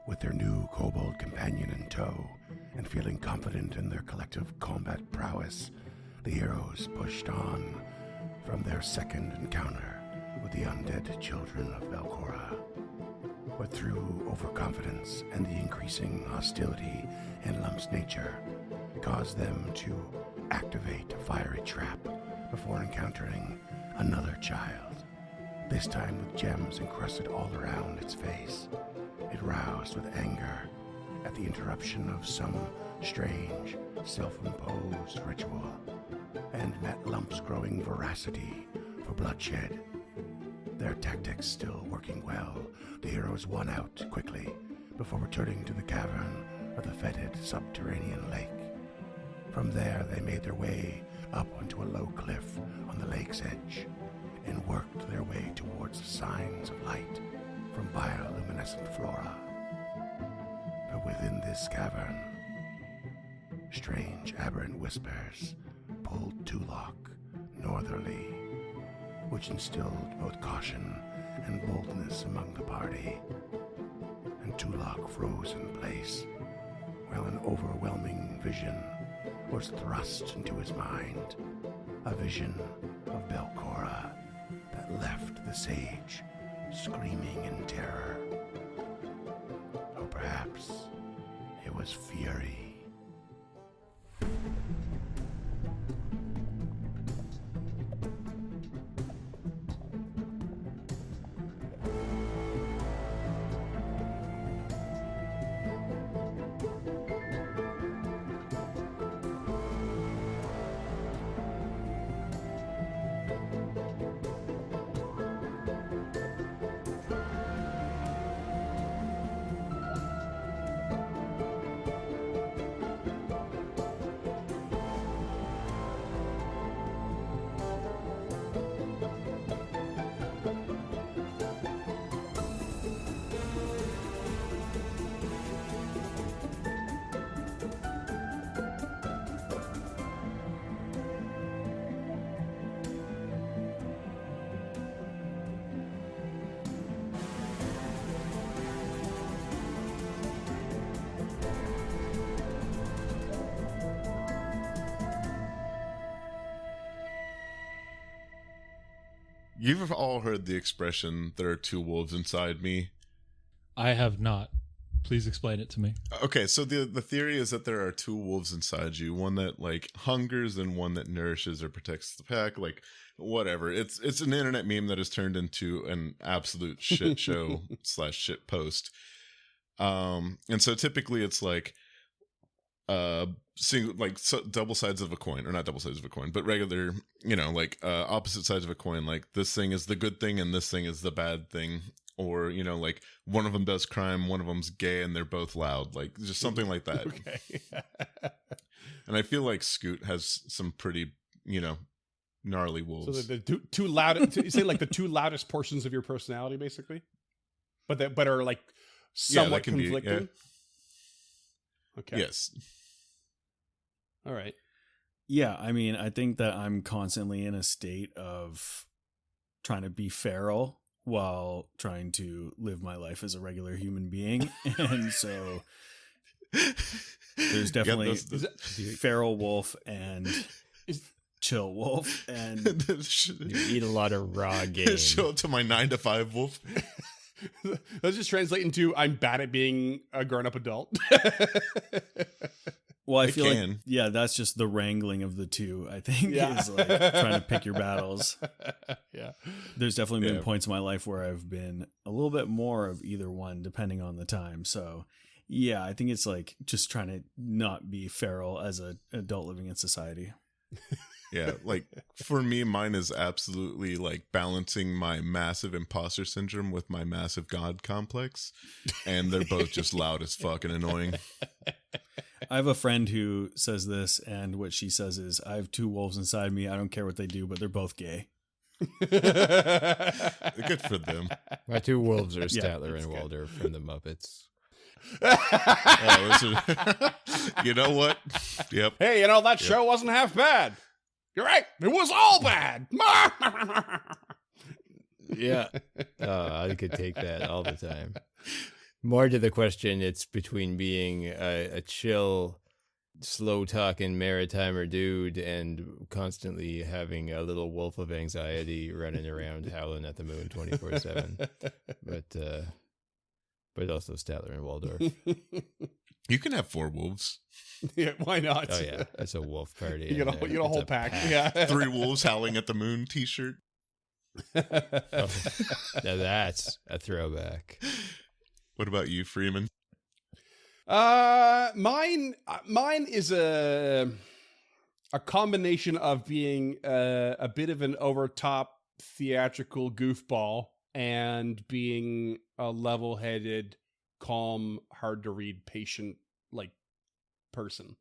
With their new kobold companion in tow, and feeling confident in their collective combat prowess, the heroes pushed on from their second encounter with the undead children of Velcora. But through overconfidence and the increasing hostility in Lump's nature, it caused them to activate a fiery trap before encountering another child, this time with gems encrusted all around its face. It roused with anger at the interruption of some strange, self-imposed ritual, and met Lump's growing voracity for bloodshed. Their tactics still working well, the heroes won out quickly before returning to the cavern of the fetid subterranean lake. From there, they made their way up onto a low cliff on the lake's edge and worked their way towards the signs of light from bioluminescent flora. But within this cavern, strange aberrant whispers pulled Tulok northerly, which instilled both caution and boldness among the party. And Tulok froze in place, while an overwhelming vision was thrust into his mind, a vision of Belcora that left the sage screaming in terror. Or perhaps it was fury. You've all heard the expression, there are two wolves inside me. I have not. Please explain it to me. Okay, so the theory is that there are two wolves inside you, one that like hungers and one that nourishes or protects the pack, like whatever. It's an internet meme that has turned into an absolute shit show slash shit post. And so typically it's like single, like double sides of a coin, or not double sides of a coin, but regular, like opposite sides of a coin. Like this thing is the good thing and this thing is the bad thing, or like one of them does crime, one of them's gay, and they're both loud, like just something like that. Okay. And I feel like Scoot has some pretty gnarly wolves. So the two loud, you say like the two loudest portions of your personality, basically, but are like somewhat conflicting. Okay. Yes. All right. Yeah, I mean, I think that I'm constantly in a state of trying to be feral while trying to live my life as a regular human being. And so there's definitely feral wolf and chill wolf. And you eat a lot of raw game. Show up to my 9-to-5 wolf. Let's just translate into I'm bad at being a grown-up adult. Well, I feel like, yeah, that's just the wrangling of the two, I think, is like trying to pick your battles. Yeah. There's definitely been points in my life where I've been a little bit more of either one, depending on the time. So, yeah, I think it's like just trying to not be feral as an adult living in society. Yeah, like for me, mine is absolutely like balancing my massive imposter syndrome with my massive God complex. And they're both just loud as fuck and annoying. I have a friend who says this, and what she says is, I have two wolves inside me. I don't care what they do, but they're both gay. Good for them. My two wolves are Statler and Waldorf from the Muppets. You know what? Yep. Hey, that show wasn't half bad. You're right. It was all bad. Yeah. I could take that all the time. More to the question, it's between being a chill, slow-talking maritimer dude and constantly having a little wolf of anxiety running around howling at the moon 24/7. But also Statler and Waldorf. You can have 4 wolves. Yeah, why not? Oh yeah, that's a wolf party. You get a whole pack. Yeah. 3 wolves howling at the moon t-shirt. Oh, now that's a throwback. What about you, Freeman? Mine is a combination of being a bit of an overtop theatrical goofball and being a level-headed, calm, hard to read, patient person.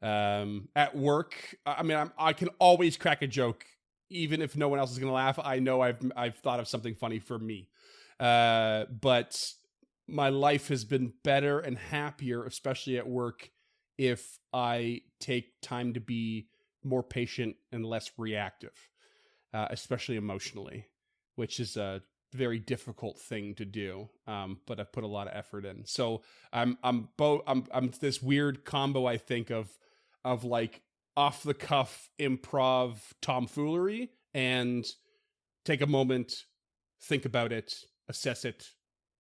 At work, I mean, I can always crack a joke, even if no one else is going to laugh. I know I've thought of something funny for me, but my life has been better and happier, especially at work, if I take time to be more patient and less reactive, especially emotionally, which is a very difficult thing to do. But I've put a lot of effort in. So I'm this weird combo, I think, of like off the cuff improv tomfoolery and take a moment, think about it, assess it,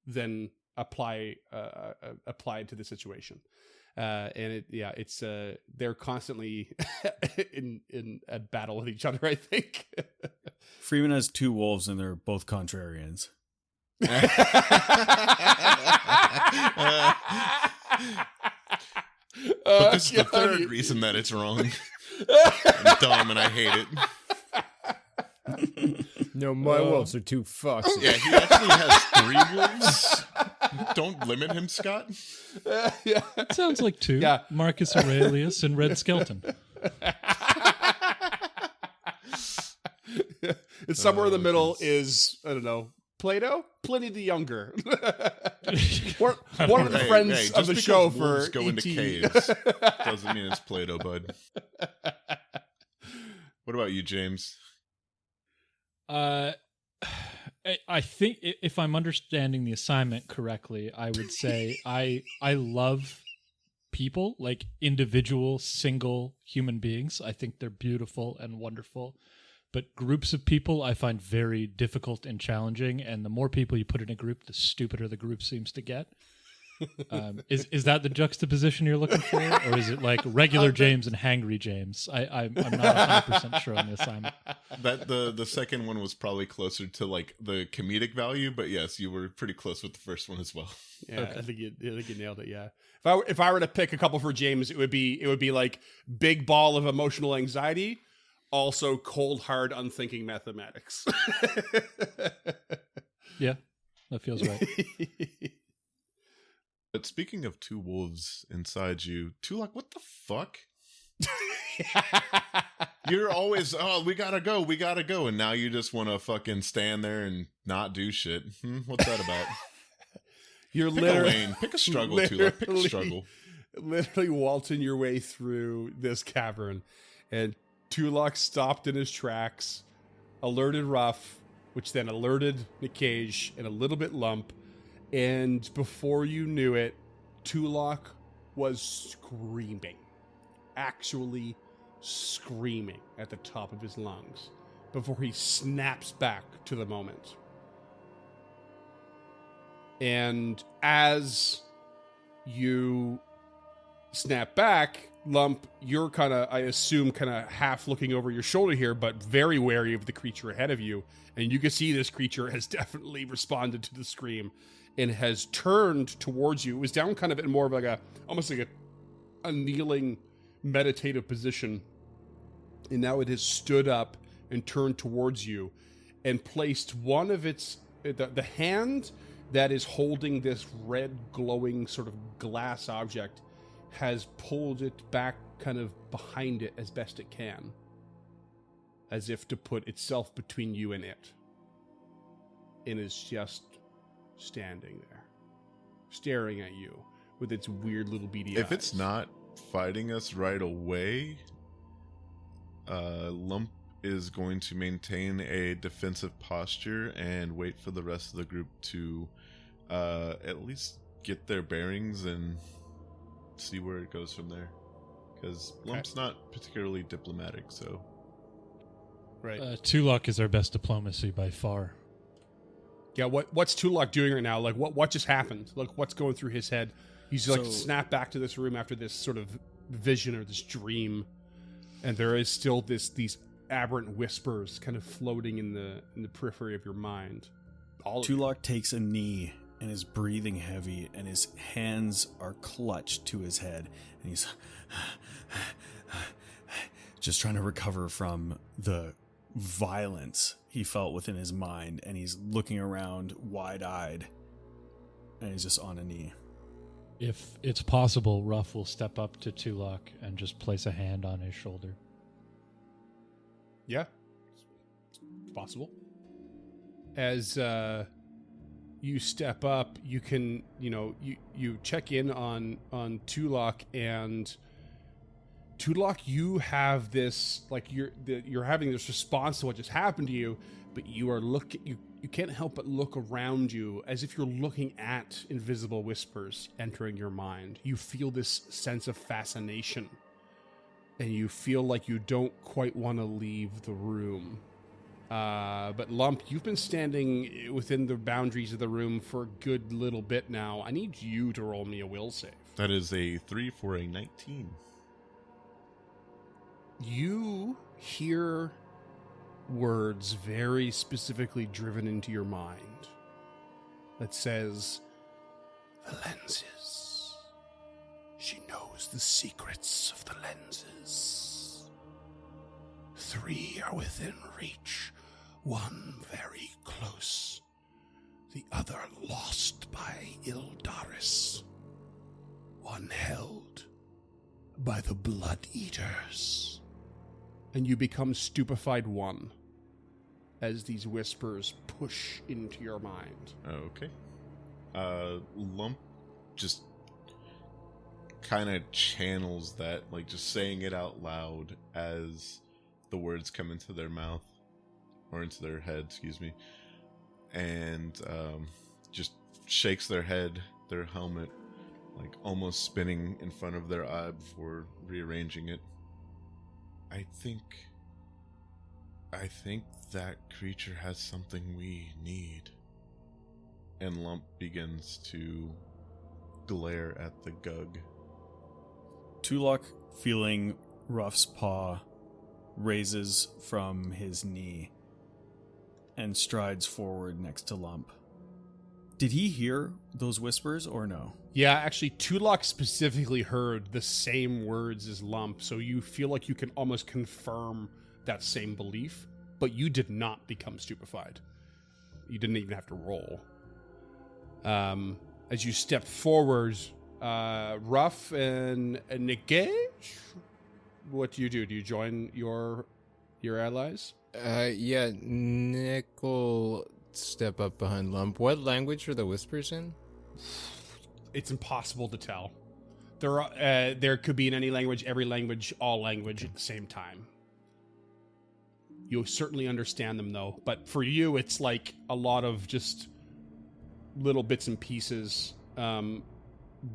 then apply it to the situation. And it's they're constantly in a battle with each other, I think. Freeman has 2 wolves and they're both contrarians. But this is the third reason that it's wrong. I'm dumb and I hate it. No, my wolves are too fucks. Yeah, he actually has 3 wolves. Don't limit him, Scott. Yeah. It sounds like 2. Yeah. Marcus Aurelius and Red Skelton. And somewhere in the middle is, I don't know, Plato? Pliny the Younger. one of the friends of the show for go into E.T. caves doesn't mean it's Plato, bud. What about you, James? I think if I'm understanding the assignment correctly, I would say I love people, like individual, single human beings. I think they're beautiful and wonderful. But groups of people I find very difficult and challenging, and the more people you put in a group, the stupider the group seems to get. Is that the juxtaposition you're looking for, or is it like regular James and hangry James? I'm not 100% sure on the assignment. That the second one was probably closer to like the comedic value, but yes, you were pretty close with the first one as well. Yeah, Okay. I think you nailed it. Yeah, if I were to pick a couple for James, it would be like big ball of emotional anxiety, also cold hard unthinking mathematics. Yeah, that feels right. But speaking of 2 wolves inside you, Tulak, what the fuck? You're always, we gotta go, and now you just want to fucking stand there and not do shit. What's that about? You're Pick a lane, pick a struggle, Tulak, pick a struggle. Literally waltzing your way through this cavern, and Tulak stopped in his tracks, alerted Ruff, which then alerted Nikage and a little bit Lump, and before you knew it, Tulak was screaming, actually screaming at the top of his lungs before he snaps back to the moment. And as you snap back, Lump, you're kind of, I assume, kind of half looking over your shoulder here, but very wary of the creature ahead of you. And you can see this creature has definitely responded to the scream and has turned towards you. It was down kind of in more of like almost like a kneeling meditative position. And now it has stood up and turned towards you and placed one of its, the hand that is holding this red glowing sort of glass object has pulled it back kind of behind it as best it can, as if to put itself between you and it, and is just standing there, staring at you with its weird little beady eyes. If it's not fighting us right away, Lump is going to maintain a defensive posture and wait for the rest of the group to at least get their bearings and see where it goes from there. Because Lump's not particularly diplomatic, so... Right. Tulok is our best diplomacy by far. Yeah, what's Tulok doing right now? Like, what just happened? Like, what's going through his head? He's like, So- snap back to this room after this sort of vision or this dream, and there is still these aberrant whispers kind of floating in the periphery of your mind. All of you. Tulok takes a knee and is breathing heavy, and his hands are clutched to his head, and he's just trying to recover from the violence he felt within his mind, and he's looking around wide-eyed, and he's just on a knee. If it's possible, Ruff will step up to Tulok and just place a hand on his shoulder. Yeah, it's possible. As you step up, you can, you check in on Tulok, and Tulok, you have this, like, you're having this response to what just happened to you, but you are you can't help but look around you as if you're looking at invisible whispers entering your mind. You feel this sense of fascination, and you feel like you don't quite want to leave the room. But Lump, you've been standing within the boundaries of the room for a good little bit now. I need you to roll me a will save. That is a 3 for a 19. You hear words very specifically driven into your mind that says, "The lenses. She knows the secrets of the lenses. 3 are within reach, 1 very close, the other lost by Ildaris, 1 held by the Blood Eaters." And you become stupefied 1 as these whispers push into your mind. Okay. Lump just kind of channels that, like, just saying it out loud as the words come into their mouth, or into their head, excuse me, and just shakes their head, their helmet, like almost spinning in front of their eye before rearranging it. I think that creature has something we need. And Lump begins to glare at the Gug. Tulok, feeling Ruff's paw, raises from his knee and strides forward next to Lump. Did he hear those whispers or no? Yeah, actually, Tulok specifically heard the same words as Lump, so you feel like you can almost confirm that same belief, but you did not become stupefied. You didn't even have to roll. As you step forward, Ruff and Nigage, what do? Do you join your allies? Yeah, Nick will step up behind Lump. What language are the whispers in? It's impossible to tell. There could be in any language, every language, all language at the same time. You'll certainly understand them, though. But for you, it's like a lot of just little bits and pieces,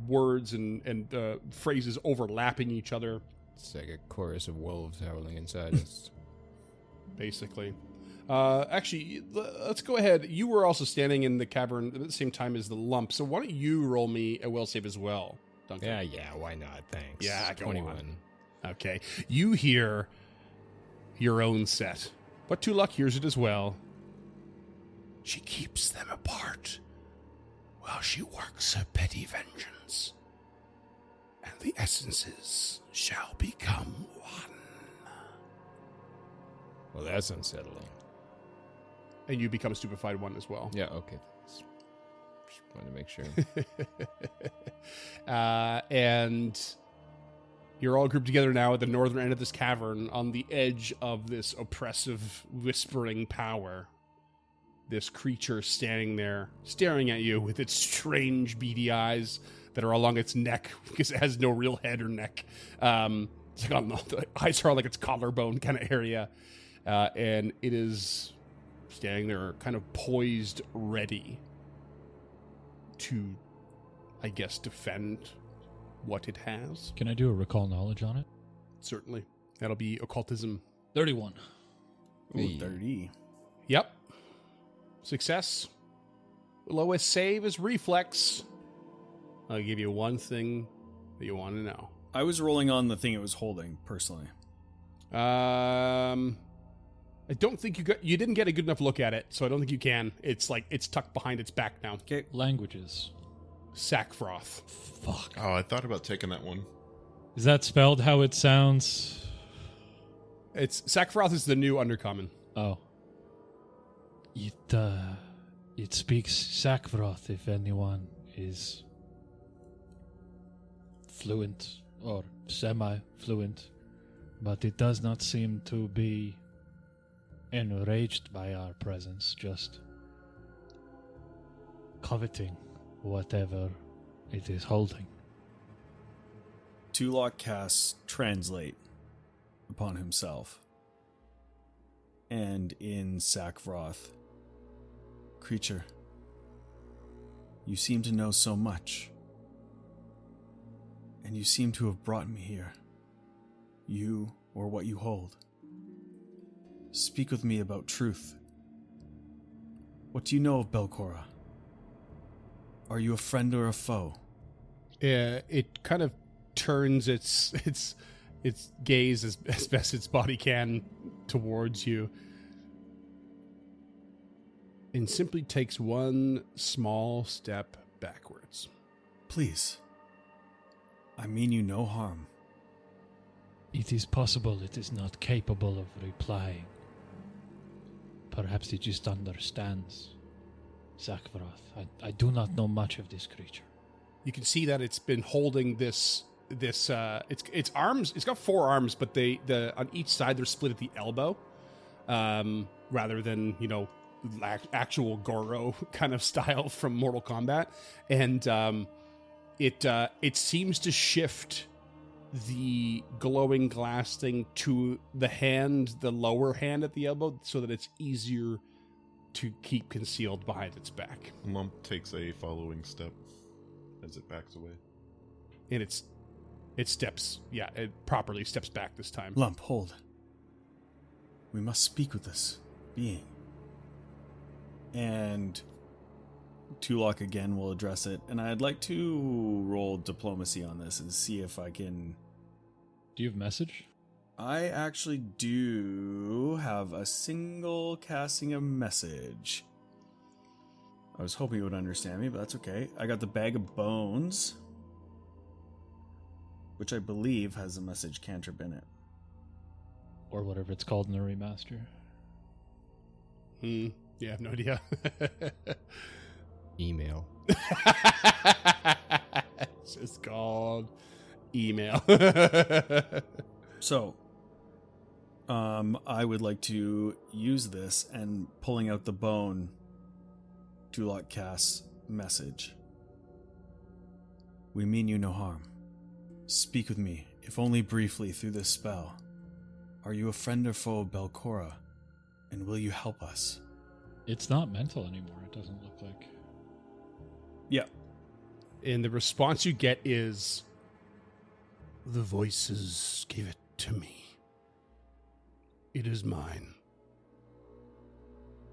words and phrases overlapping each other. It's like a chorus of wolves howling inside us. Basically. Actually, let's go ahead. You were also standing in the cavern at the same time as the Lump, so why don't you roll me a will save as well, Duncan? Yeah, why not? Thanks. Yeah, go 21. on. Okay. You hear your own set, but Tulok hears it as well. She keeps them apart while she works her petty vengeance, and the essences shall become one. Well, that's unsettling. And you become stupefied 1 as well. Yeah, okay. Thanks. Just wanted to make sure. And you're all grouped together now at the northern end of this cavern on the edge of this oppressive, whispering power. This creature standing there, staring at you with its strange, beady eyes that are along its neck because it has no real head or neck. It's like on the eyes are on like its collarbone kind of area. And it is standing there kind of poised, ready to I guess, defend what it has. Can I do a recall knowledge on it? Certainly. That'll be occultism. 31. Ooh, Hey. 30. Yep. Success. Lowest save is reflex. I'll give you one thing that you want to know. I was rolling on the thing it was holding, personally. I don't think you didn't get a good enough look at it, so I don't think you can. It's like it's tucked behind its back now. Okay. Languages. Sackfroth. Fuck. Oh, I thought about taking that one. Is that spelled how it sounds? It's Sackfroth is the new undercommon. Oh. It speaks Sackfroth if anyone is fluent or semi-fluent, but it does not seem to be enraged by our presence, just coveting whatever it is holding. Tulok casts Translate upon himself. And in Sackfroth, creature, you seem to know so much. And you seem to have brought me here. You or what you hold. Speak with me about truth. What do you know of Belcora? Are you a friend or a foe? It kind of turns its gaze as best its body can towards you, and simply takes one small step backwards. Please. I mean you no harm. It is possible it is not capable of replying. Perhaps it just understands Sackfroth. I do not know much of this creature. You can see that it's been holding this its arms. It's got 4 arms, but on each side they're split at the elbow, rather than actual Goro kind of style from Mortal Kombat, and it seems to shift the glowing glass thing to the lower hand at the elbow, so that it's easier to keep concealed behind its back. Lump takes a following step as it backs away. And it properly steps back this time. Lump, hold. We must speak with this being. And Tulok again will address it, and I'd like to roll diplomacy on this and see if I can... Do you have message? I actually do have a single casting a message. I was hoping it would understand me, but that's okay. I got the Bag of Bones, which I believe has a message cantrip in it. Or whatever it's called in the remaster. Yeah, I have no idea. Email. It's just called email. So, I would like to use this and pulling out the bone, Tulok casts message. We mean you no harm. Speak with me, if only briefly, through this spell. Are you a friend or foe of Belcora? And will you help us? It's not mental anymore, it doesn't look like. Yeah. And the response you get is, "The voices give it to me. It is mine."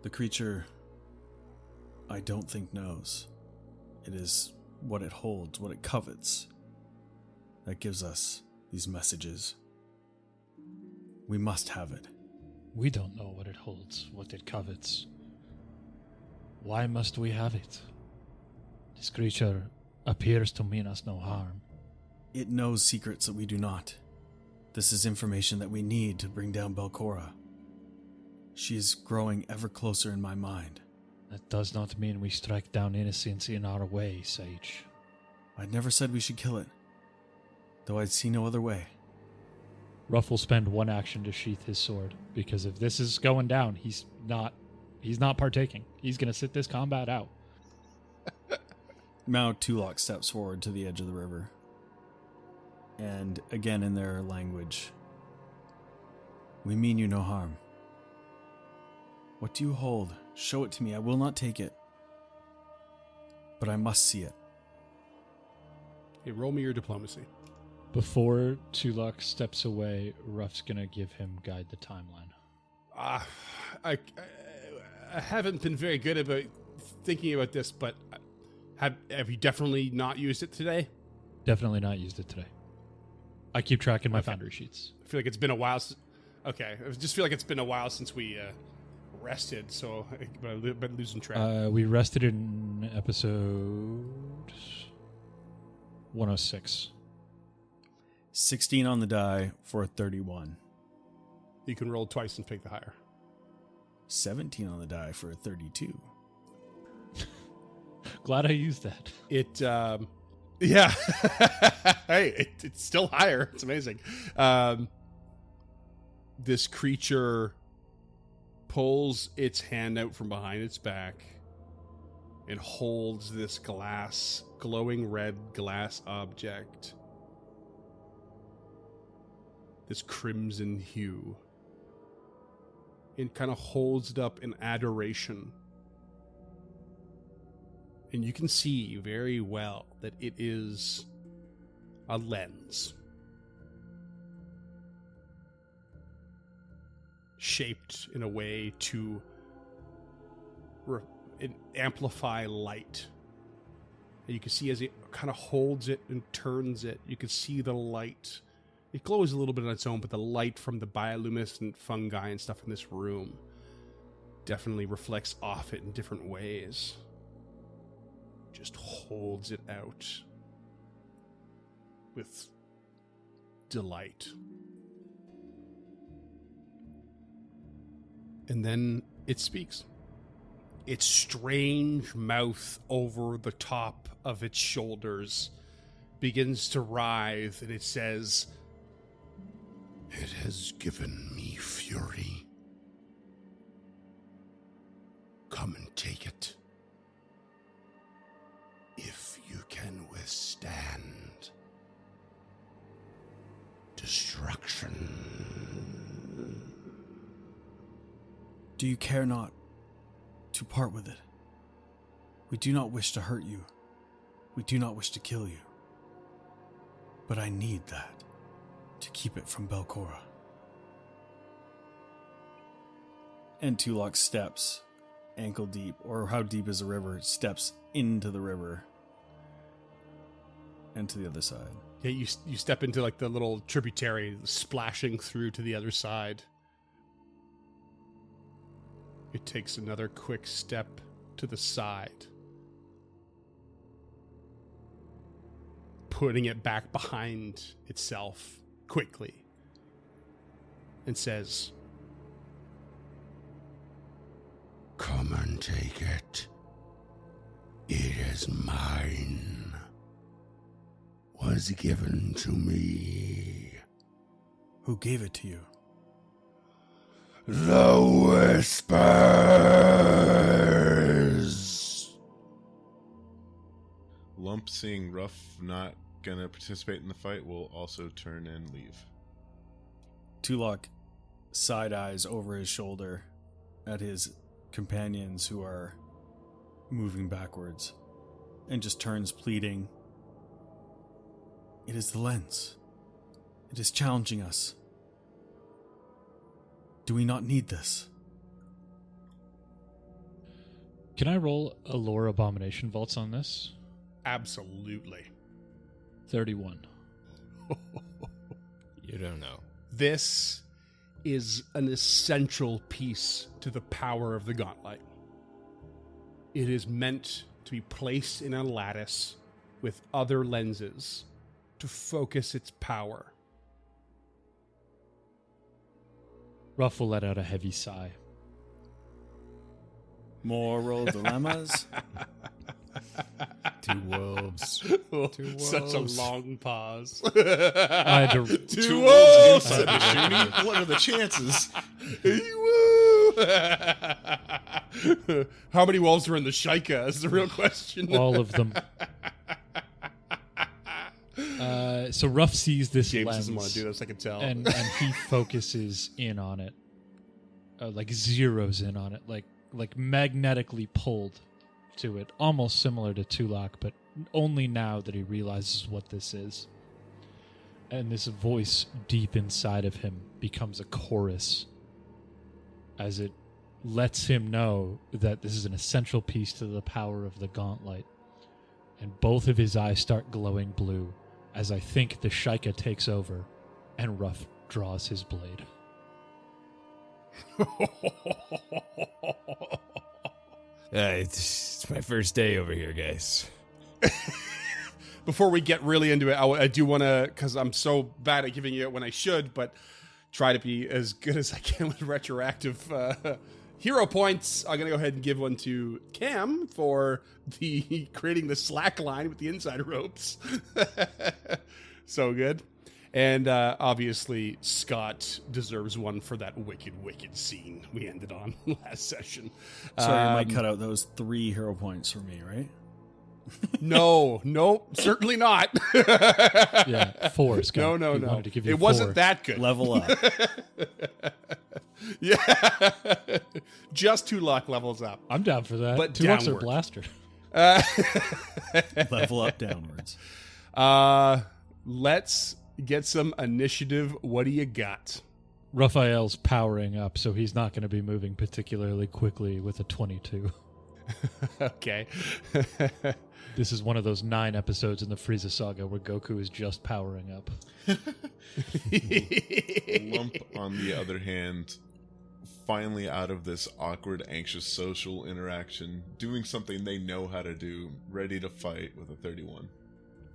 The creature, I don't think knows. It is what it holds, what it covets, that gives us these messages. We must have it. We don't know what it holds, what it covets. Why must we have it? This creature appears to mean us no harm. It knows secrets that we do not. This is information that we need to bring down Belcora. She is growing ever closer in my mind. That does not mean we strike down innocence in our way, Sage. I'd never said we should kill it, though I'd see no other way. Ruff will spend one action to sheath his sword, because if this is going down, he's not partaking. He's going to sit this combat out. Now Tulok steps forward to the edge of the river. And again in their language. We mean you no harm. What do you hold? Show it to me. I will not take it. But I must see it. Hey, roll me your diplomacy. Before Tulok steps away, Ruff's gonna give him guide the timeline. I haven't been very good about thinking about this, but have you definitely not used it today? Definitely not used it today. I keep track in my Foundry sheets. I feel like it's been a while. Okay, I just feel like it's been a while since we rested, so I've been losing track. We rested in episode 106. 16 on the die for a 31. You can roll twice and pick the higher. 17 on the die for a 32. Glad I used that. Yeah. Hey, it's still higher. It's amazing. This creature pulls its hand out from behind its back and holds this glowing red glass object, this crimson hue. It kind of holds it up in adoration. And you can see very well that it is a lens. Shaped in a way to amplify light. And you can see as it kind of holds it and turns it, you can see the light. It glows a little bit on its own, but the light from the bioluminescent fungi and stuff in this room definitely reflects off it in different ways. Just holds it out with delight. And then it speaks. Its strange mouth over the top of its shoulders begins to writhe, and it says, It has given me fury. Come and take it. If you can withstand destruction. Do you care not to part with it? We do not wish to hurt you. We do not wish to kill you. But I need that to keep it from Belcora. And Tulok steps, ankle deep, or how deep is the river, steps into the river and to the other side. yeah, you step into like the little tributary splashing through to the other side. It takes another quick step to the side, putting it back behind itself quickly, and says, Come and take it. It is mine. Was given to me. Who gave it to you? The Whispers. Lump, seeing Ruff not gonna participate in the fight, will also turn and leave. Tulok side eyes over his shoulder at his companions who are moving backwards and just turns pleading. It is the lens. It is challenging us. Do we not need this? Can I roll a lore abomination vaults on this? absolutely. 31. You don't know. This is an essential piece to the power of the gauntlet. It is meant to be placed in a lattice with other lenses to focus its power. Ruff will let out a heavy sigh. Moral dilemmas. Two wolves. Such a long pause. I had to, Two wolves inside the shooting? What are the chances? How many wolves are in the Shaika is the real question. all of them. So Ruff sees this James lens, doesn't want to do this, I can tell. and he focuses in on it, like zeroes in on it, like magnetically pulled to it, almost similar to Tulok, but only now that he realizes what this is. And this voice deep inside of him becomes a chorus as it lets him know that this is an essential piece to the power of the gauntlet. And both of his eyes start glowing blue as I think the Shika takes over and Ruff draws his blade. It's my first day over here, guys. Before we get really into it, I do want to, because I'm so bad at giving you it when I should, but try to be as good as I can with retroactive hero points. I'm going to go ahead and give one to Cam for the creating the slack line with the inside ropes. So good. And obviously, Scott deserves one for that wicked, wicked scene we ended on last session. So you might cut out those 3 hero points for me, right? No, nope, certainly not. Yeah, 4, Scott. No. He wanted to give you It wasn't 4. that good. Level up. Yeah. Just 2 luck levels up. I'm down for that. But 2 bucks or downward. blaster. Level up downwards. Let's get some initiative. What do you got? Raphael's powering up, so he's not going to be moving particularly quickly with a 22. Okay. This is one of those 9 episodes in the Frieza saga where Goku is just powering up. Lump, on the other hand, finally out of this awkward, anxious social interaction, doing something they know how to do, ready to fight with a 31.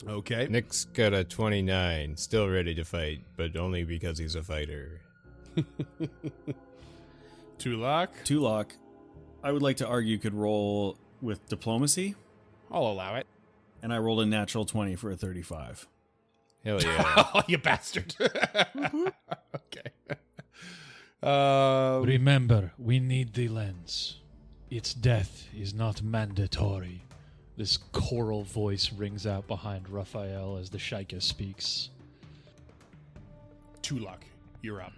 Okay. Nick's got a 29, still ready to fight, but only because he's a fighter. 2 luck. 2 luck. I would like to argue could roll with diplomacy, I'll allow it. and I rolled a natural 20 for a 35. Hell yeah. Oh, you bastard. Okay. Remember, we need the lens. Its death is not mandatory. This choral voice rings out behind Raphael as the Shika speaks. 2 luck. You're up.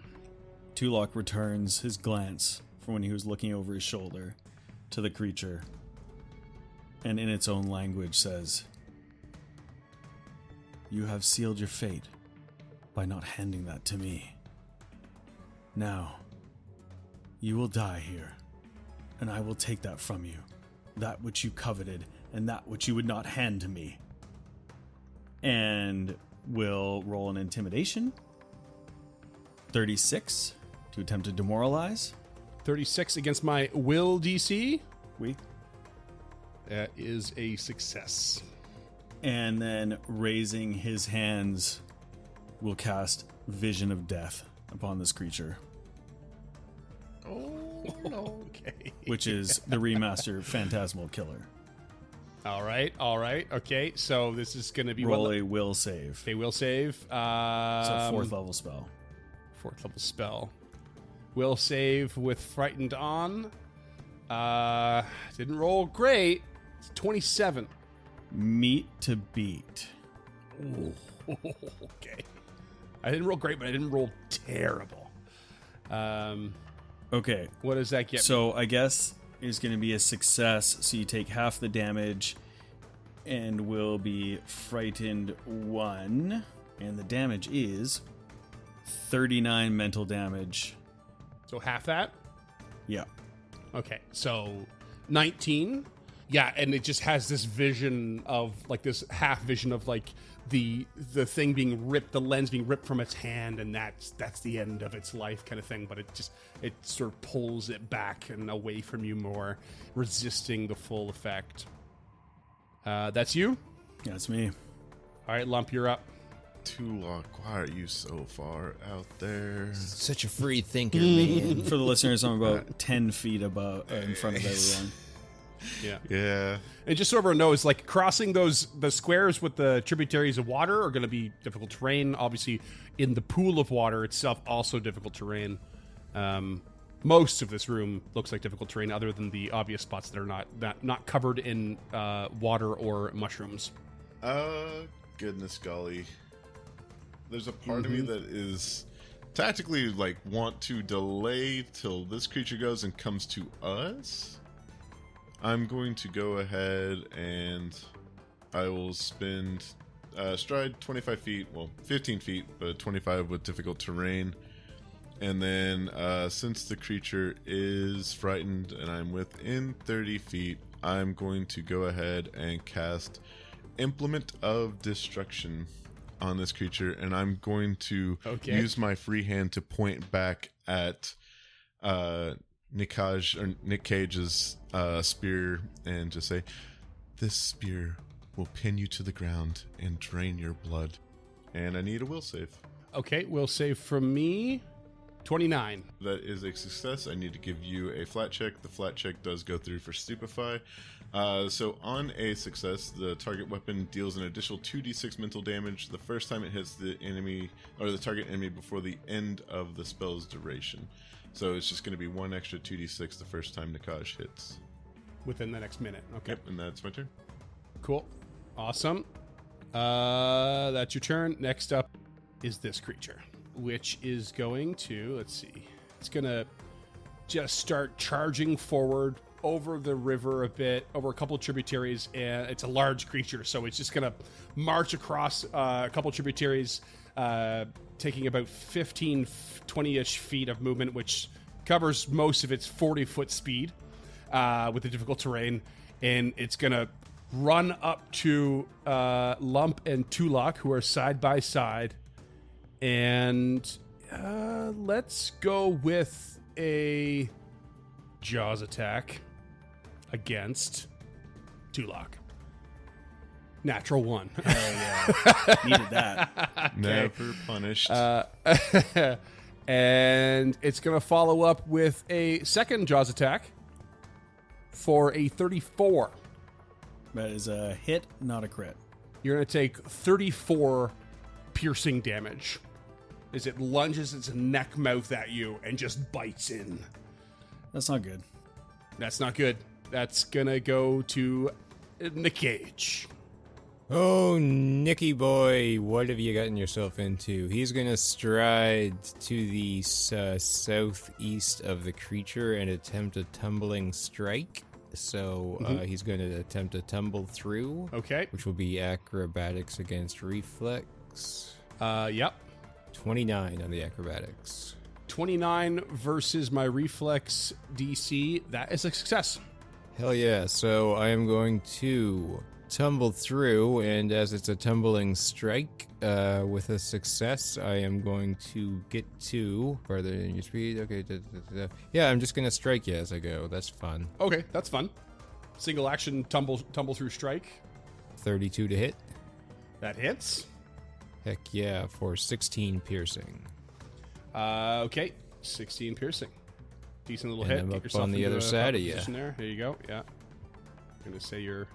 Tulok returns his glance from when he was looking over his shoulder to the creature, and in its own language says, "You have sealed your fate by not handing that to me. Now, you will die here, and I will take that from you, that which you coveted and that which you would not hand to me." And will roll an intimidation. 36 to attempt to demoralize. 36 against my will DC. We. That is a success. And then raising his hands will cast Vision of Death upon this creature, Oh, no. Okay. which is the remastered Phantasmal Killer. All right. Okay, so this is going to be Roll a will save. They will save. It's a 4th level spell. 4th level spell. Will save with Frightened on. Didn't roll great. It's 27. Meet to beat. Okay. I didn't roll great, but I didn't roll terrible. Okay, What does that get? so I guess is going to be a success. So you take half the damage and will be frightened 1. And the damage is 39 mental damage. So half that? Yeah. Okay, so 19. Yeah, and it just has this vision of like this half vision of like the thing being ripped, the lens being ripped from its hand, and that's the end of its life kind of thing. But it sort of pulls it back and away from you more, resisting the full effect. That's you. Yeah, it's me. All right, Lump, you're up. Tulok, why are you so far out there? Such a free thinker, man. For the listeners, I'm about 10 feet above in front of everyone. Yeah. Yeah. And just so everyone knows, like crossing the squares with the tributaries of water are going to be difficult terrain. Obviously, in the pool of water itself, also difficult terrain. Most of this room looks like difficult terrain, other than the obvious spots that are not covered in water or mushrooms. Goodness golly. There's a part of me that is tactically like want to delay till this creature goes and comes to us. I'm going to go ahead and I will spend stride 25 feet, well, 15 feet, but 25 with difficult terrain. And then since the creature is frightened and I'm within 30 feet, I'm going to go ahead and cast Implement of Destruction on this creature, and I'm going to use my free hand to point back at Nick Cage's spear and just say, "This spear will pin you to the ground and drain your blood." And I need a will save. Okay, will save from me. 29. That is a success. I need to give you a flat check. The flat check does go through for Stupefy. So on a success, the target weapon deals an additional 2d6 mental damage the first time it hits the enemy or the target enemy before the end of the spell's duration. So it's just going to be one extra 2d6 the first time Nikaj hits. Within the next minute. Okay. Yep, and that's my turn. Cool. Awesome. That's your turn. Next up is this creature, which is going to, let's see, it's going to just start charging forward over the river a bit, over a couple of tributaries, and it's a large creature, so it's just going to march across a couple of tributaries, taking about 15, 20-ish feet of movement, which covers most of its 40-foot speed with the difficult terrain, and it's going to run up to Lump and Tulak, who are side by side, and let's go with a Jaws attack against Tulak. Natural 1. Oh, yeah. Needed that. Never punished. And it's going to follow up with a second Jaws attack for a 34. That is a hit, not a crit. You're going to take 34 piercing damage as it lunges its neck mouth at you and just bites in. That's not good. That's not good. That's going to go to Nick Cage. Oh, Nicky boy, what have you gotten yourself into? He's going to stride to the southeast of the creature and attempt a tumbling strike. So he's going to attempt to tumble through. Okay. Which will be acrobatics against reflex. Yep. 29 on the acrobatics. 29 versus my reflex DC. That is a success. Hell yeah. So I am going to tumble through, and as it's a tumbling strike with a success, I am going to get to farther than your speed. Okay. Yeah, I'm just going to strike you as I go. That's fun. Okay, that's fun. Single action tumble through strike. 32 to hit. That hits. Heck yeah, for 16 piercing. Okay, 16 piercing. Decent little And hit. I'm Get up yourself on the into other a side of position there. There you go. Yeah. I'm going to say you're...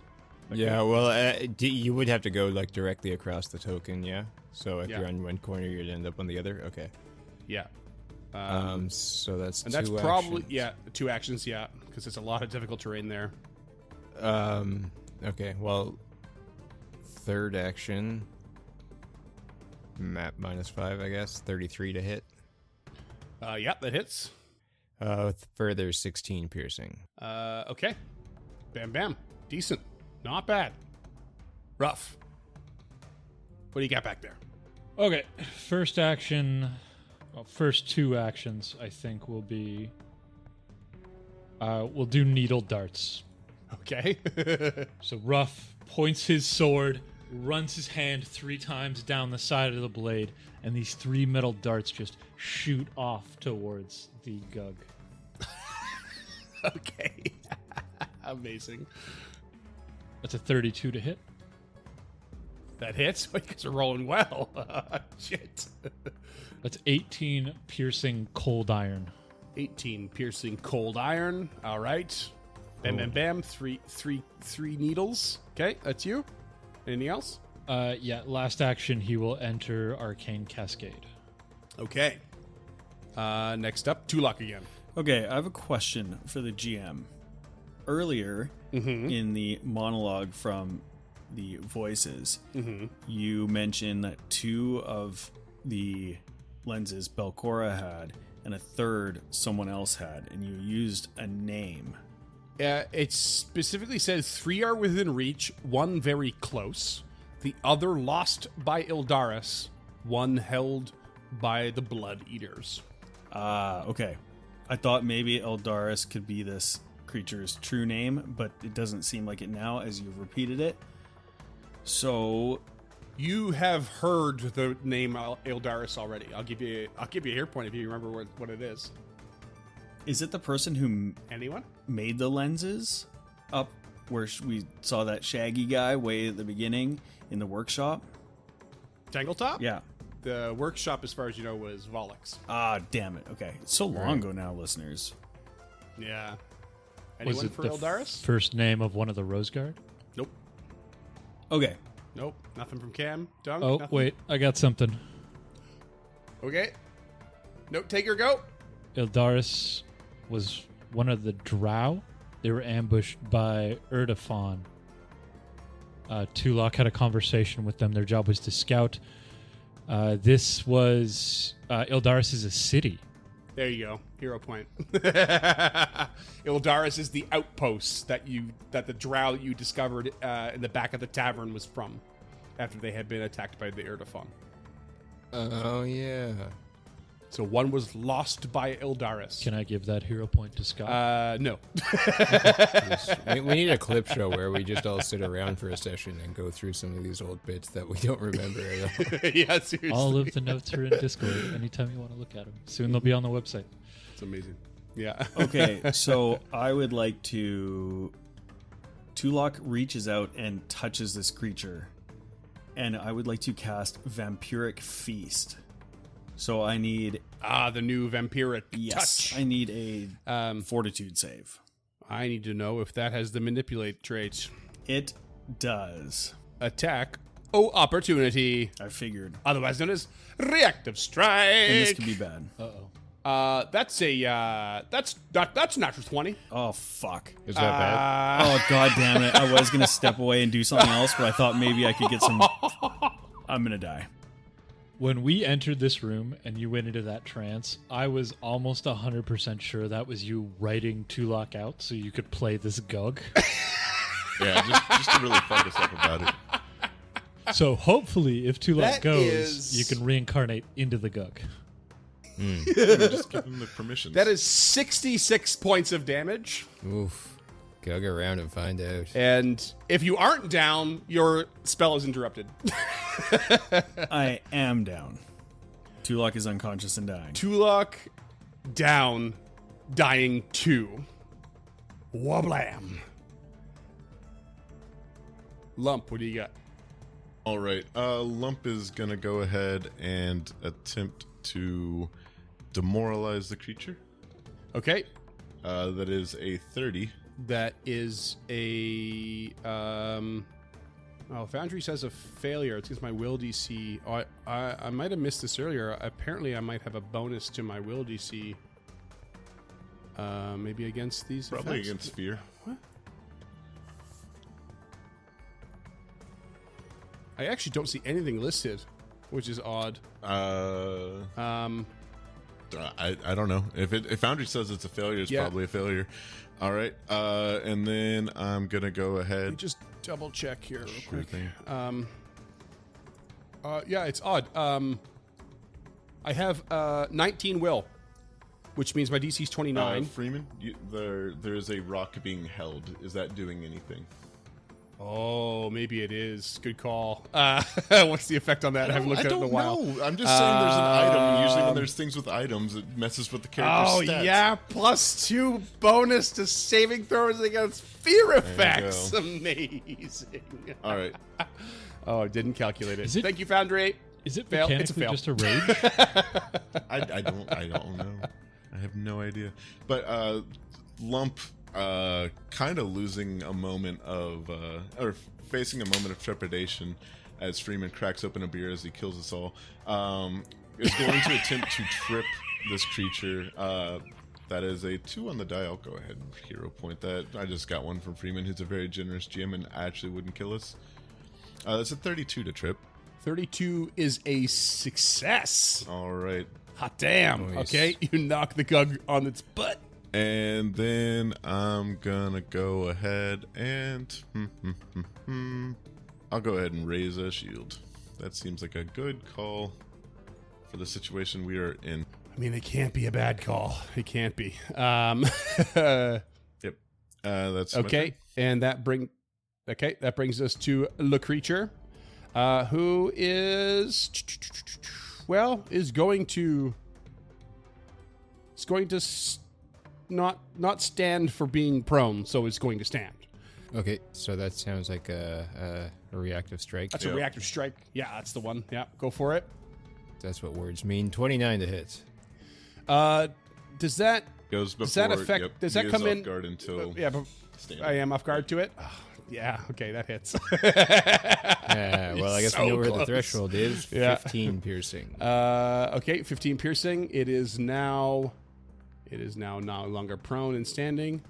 Yeah, well, you would have to go like directly across the token, yeah? So if Yeah. you're on one corner, you'd end up on the other? Okay. Yeah. So that's And that's two probably... actions. Yeah, 2 actions, yeah. Because it's a lot of difficult terrain there. Okay, well, third action, map -5, I guess, 33 to hit. Yeah, that hits. Further 16 piercing. Okay. Bam, bam. Decent. Not bad. Rough. What do you got back there? Okay, first action, well, first 2 actions, I think, will be. We'll do needle darts. Okay. So Ruff points his sword, runs his hand 3 times down the side of the blade, and these 3 metal darts just shoot off towards the Gug. Okay. Amazing. That's a 32 to hit. That hits? You guys are rolling well. Shit. That's 18 piercing cold iron. 18 piercing cold iron. All right. Bam, bam, bam. Three needles. Okay, that's you. Anything else? Yeah, last action, he will enter Arcane Cascade. Okay. Next up, Tulak again. Okay, I have a question for the GM. Earlier in the monologue from the voices, you mentioned that 2 of the lenses Belcora had and a third someone else had, and you used a name. It specifically says 3 are within reach, 1 very close, the other lost by Ildaris, 1 held by the Blood Eaters. Okay. I thought maybe Eldaris could be this creature's true name, but it doesn't seem like it now as you've repeated it. So, You have heard the name Ildaris already. I'll give you a hero point if you remember what it is. is it the person who Anyone? made the lenses up where we saw that shaggy guy way at the beginning in the workshop? Tangletop? Yeah. The workshop, as far as you know, was Volix. Ah, damn it. Okay. It's so long ago now, listeners. Yeah. Was Anyone it for the Ildaris? first name of one of the Rose Guard? Nope. Okay. Nope. Nothing from Cam. Dunk? Oh, Nothing? wait. I got something. Okay. Note taker, go. Ildaris was one of the Drow. They were ambushed by Erdafon. Tulok had a conversation with them. Their job was to scout. This was Ildaris is a city. There you go. Hero point. Ildaris is the outpost that the drow that you discovered in the back of the tavern was from after they had been attacked by the Erdafon. Oh yeah. So 1 was lost by Ildaris. Can I give that hero point to Scott? No. We need a clip show where we just all sit around for a session and go through some of these old bits that we don't remember at all. Yeah, seriously. All of the notes are in Discord anytime you want to look at them. Soon they'll be on the website. It's amazing. Yeah. Okay, so I would like to... Tulok reaches out and touches this creature. And I would like to cast Vampiric Feast. So I need... The new vampiric Yes, touch. I need a fortitude save. I need to know if that has the manipulate trait. It does. Attack. Oh, opportunity. I figured. Otherwise known as reactive strike. And this could be bad. Uh-oh. That's a natural 20. Oh, fuck. Is that bad? Oh, god damn it. I was going to step away and do something else, but I thought maybe I could get some... I'm going to die. When we entered this room and you went into that trance, I was almost 100% sure that was you writing Tulok out so you could play this Gug. Yeah, just to really fuck us up about it. So hopefully, if Tulok That goes, is- you can reincarnate into the Gug. Just give him the permissions. That is 66 points of damage. Oof. Go around and find out. And if you aren't down, your spell is interrupted. I am down. Tulok is unconscious and dying. Tulok down, dying 2. Wablam. Lump, what do you got? All right. Lump is going to go ahead and attempt to demoralize the creature. Okay. That is a 30. That is a Foundry says a failure. It's against my will DC. Oh, I might have missed this earlier. Apparently, I might have a bonus to my will DC. Maybe against these. Probably effects? against fear. I actually don't see anything listed, which is odd. I don't know. If Foundry says it's a failure, it's Yeah. probably a failure. All right. And then I'm going to go Let me ahead. just double check here real Sure quick. thing. Yeah, it's odd. I have 19 will, which means my DC's 29. Freeman, there is a rock being held. Is that doing anything? Oh, maybe it is. Good call. What's the effect on that? I haven't looked at it in a while. know. I'm just saying there's an item. And usually when there's things with items, it messes with the character's Oh, stats. yeah. +2 bonus to saving throws against fear effects. go. Amazing. All right. Oh, I didn't calculate it. Is it- Thank you, Foundry. Is it Fail. It's a mechanically fail. just a rage? I don't know. I have no idea. But Lump kind of losing a moment of or facing a moment of trepidation as Freeman cracks open a beer as he kills us all, is going to attempt to trip this creature. That is a 2 on the die. I'll go ahead and hero point that. I just got one from Freeman, who's a very generous GM and actually wouldn't kill us. That's a 32 to trip. 32 is a success. All right. Hot damn. Nice. Okay, you knock the Gug on its butt. And then I'm gonna go ahead and I'll go ahead and raise a shield. That seems like a good call for the situation we are in. I mean, it can't be a bad call. It can't be. Yep. That's my Okay, turn. and that brings us to Le Creature, who is going to not stand for being prone, so it's going to stand. Okay, so that sounds like a reactive strike. That's a reactive strike. Yeah, that's the one. Yeah, go for it. That's what words mean. 29 to hit. Does that Goes before. does that affect? Yep, Does he that is come off in? guard until Yeah, but standing. I am off guard to it. Oh, yeah. Okay, that hits. Well, I guess So we know where close. the threshold is. Yeah. 15 piercing. Okay, 15 piercing. It is now no longer prone and standing,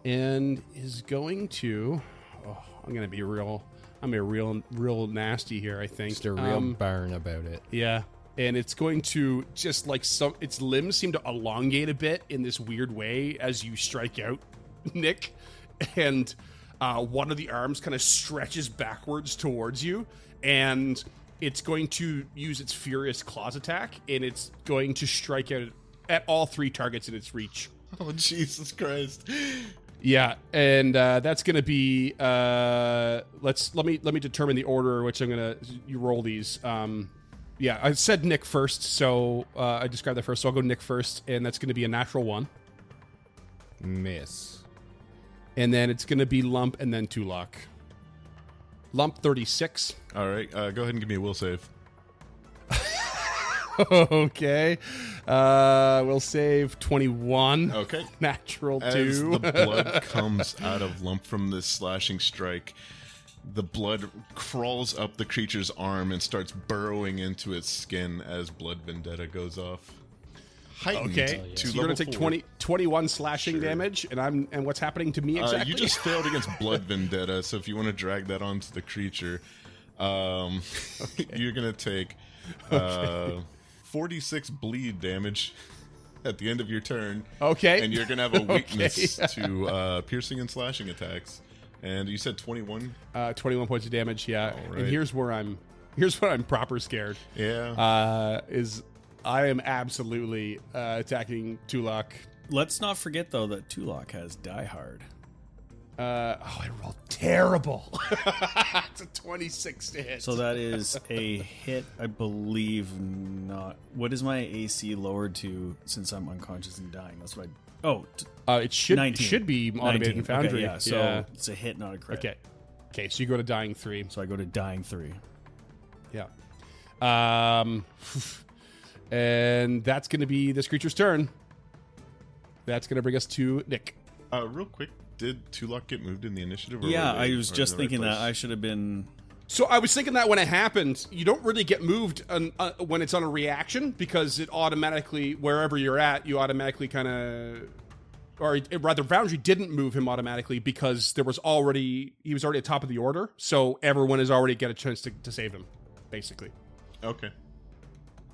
and is going to. Oh, I'm gonna be real real nasty here. I think. Just a real burn about it. Yeah, and it's going to just like its limbs seem to elongate a bit in this weird way as you strike out, Nick, and one of the arms kind of stretches backwards towards you, and it's going to use its furious claws attack, and it's going to strike out at all 3 targets in its reach. Oh Jesus Christ! Yeah, and that's gonna be let me determine the order in which you roll these. Yeah, I said Nick first, so I described that first, so I'll go Nick first, and that's gonna be a natural 1. Miss. And then it's gonna be Lump and then Tulok. Lump 36. All right, go ahead and give me a will save. Okay. We'll save 21. Okay. Natural As 2. the blood comes out of Lump from this slashing strike, the blood crawls up the creature's arm and starts burrowing into its skin as Blood Vendetta goes off. Heightened Okay, to so you're gonna level take 4. 21 slashing Sure. damage, and what's happening to me exactly? You just failed against Blood Vendetta, so if you want to drag that onto the creature, you're gonna take 46 bleed damage at the end of your turn. Okay. And you're gonna have a weakness Okay. to piercing and slashing attacks. And you said 21. 21 points of damage, yeah. All right. And here's where I'm proper scared. Yeah. Is I am absolutely attacking Tulok. Let's not forget though that Tulok has Die Hard. I rolled terrible. It's a 26 to hit. So that is a hit, I believe. Not. What is my AC lowered to since I'm unconscious and dying? That's what I. Oh, it should 19. be automated 19. foundry. Okay, yeah, so it's a hit, not a crit. Okay. So you go to dying 3. So I go to dying 3. Yeah. And that's going to be this creature's turn. That's going to bring us to Nick. Real quick, did Tulok get moved in the initiative? Or Yeah, were they- I was or just in the right thinking that place? I should have been. So I was thinking that when it happens, you don't really get moved when it's on a reaction, because it automatically, wherever you're at, you automatically kind of, or rather, Foundry didn't move him automatically because he was already at top of the order, so everyone has already get a chance to save him, basically. Okay.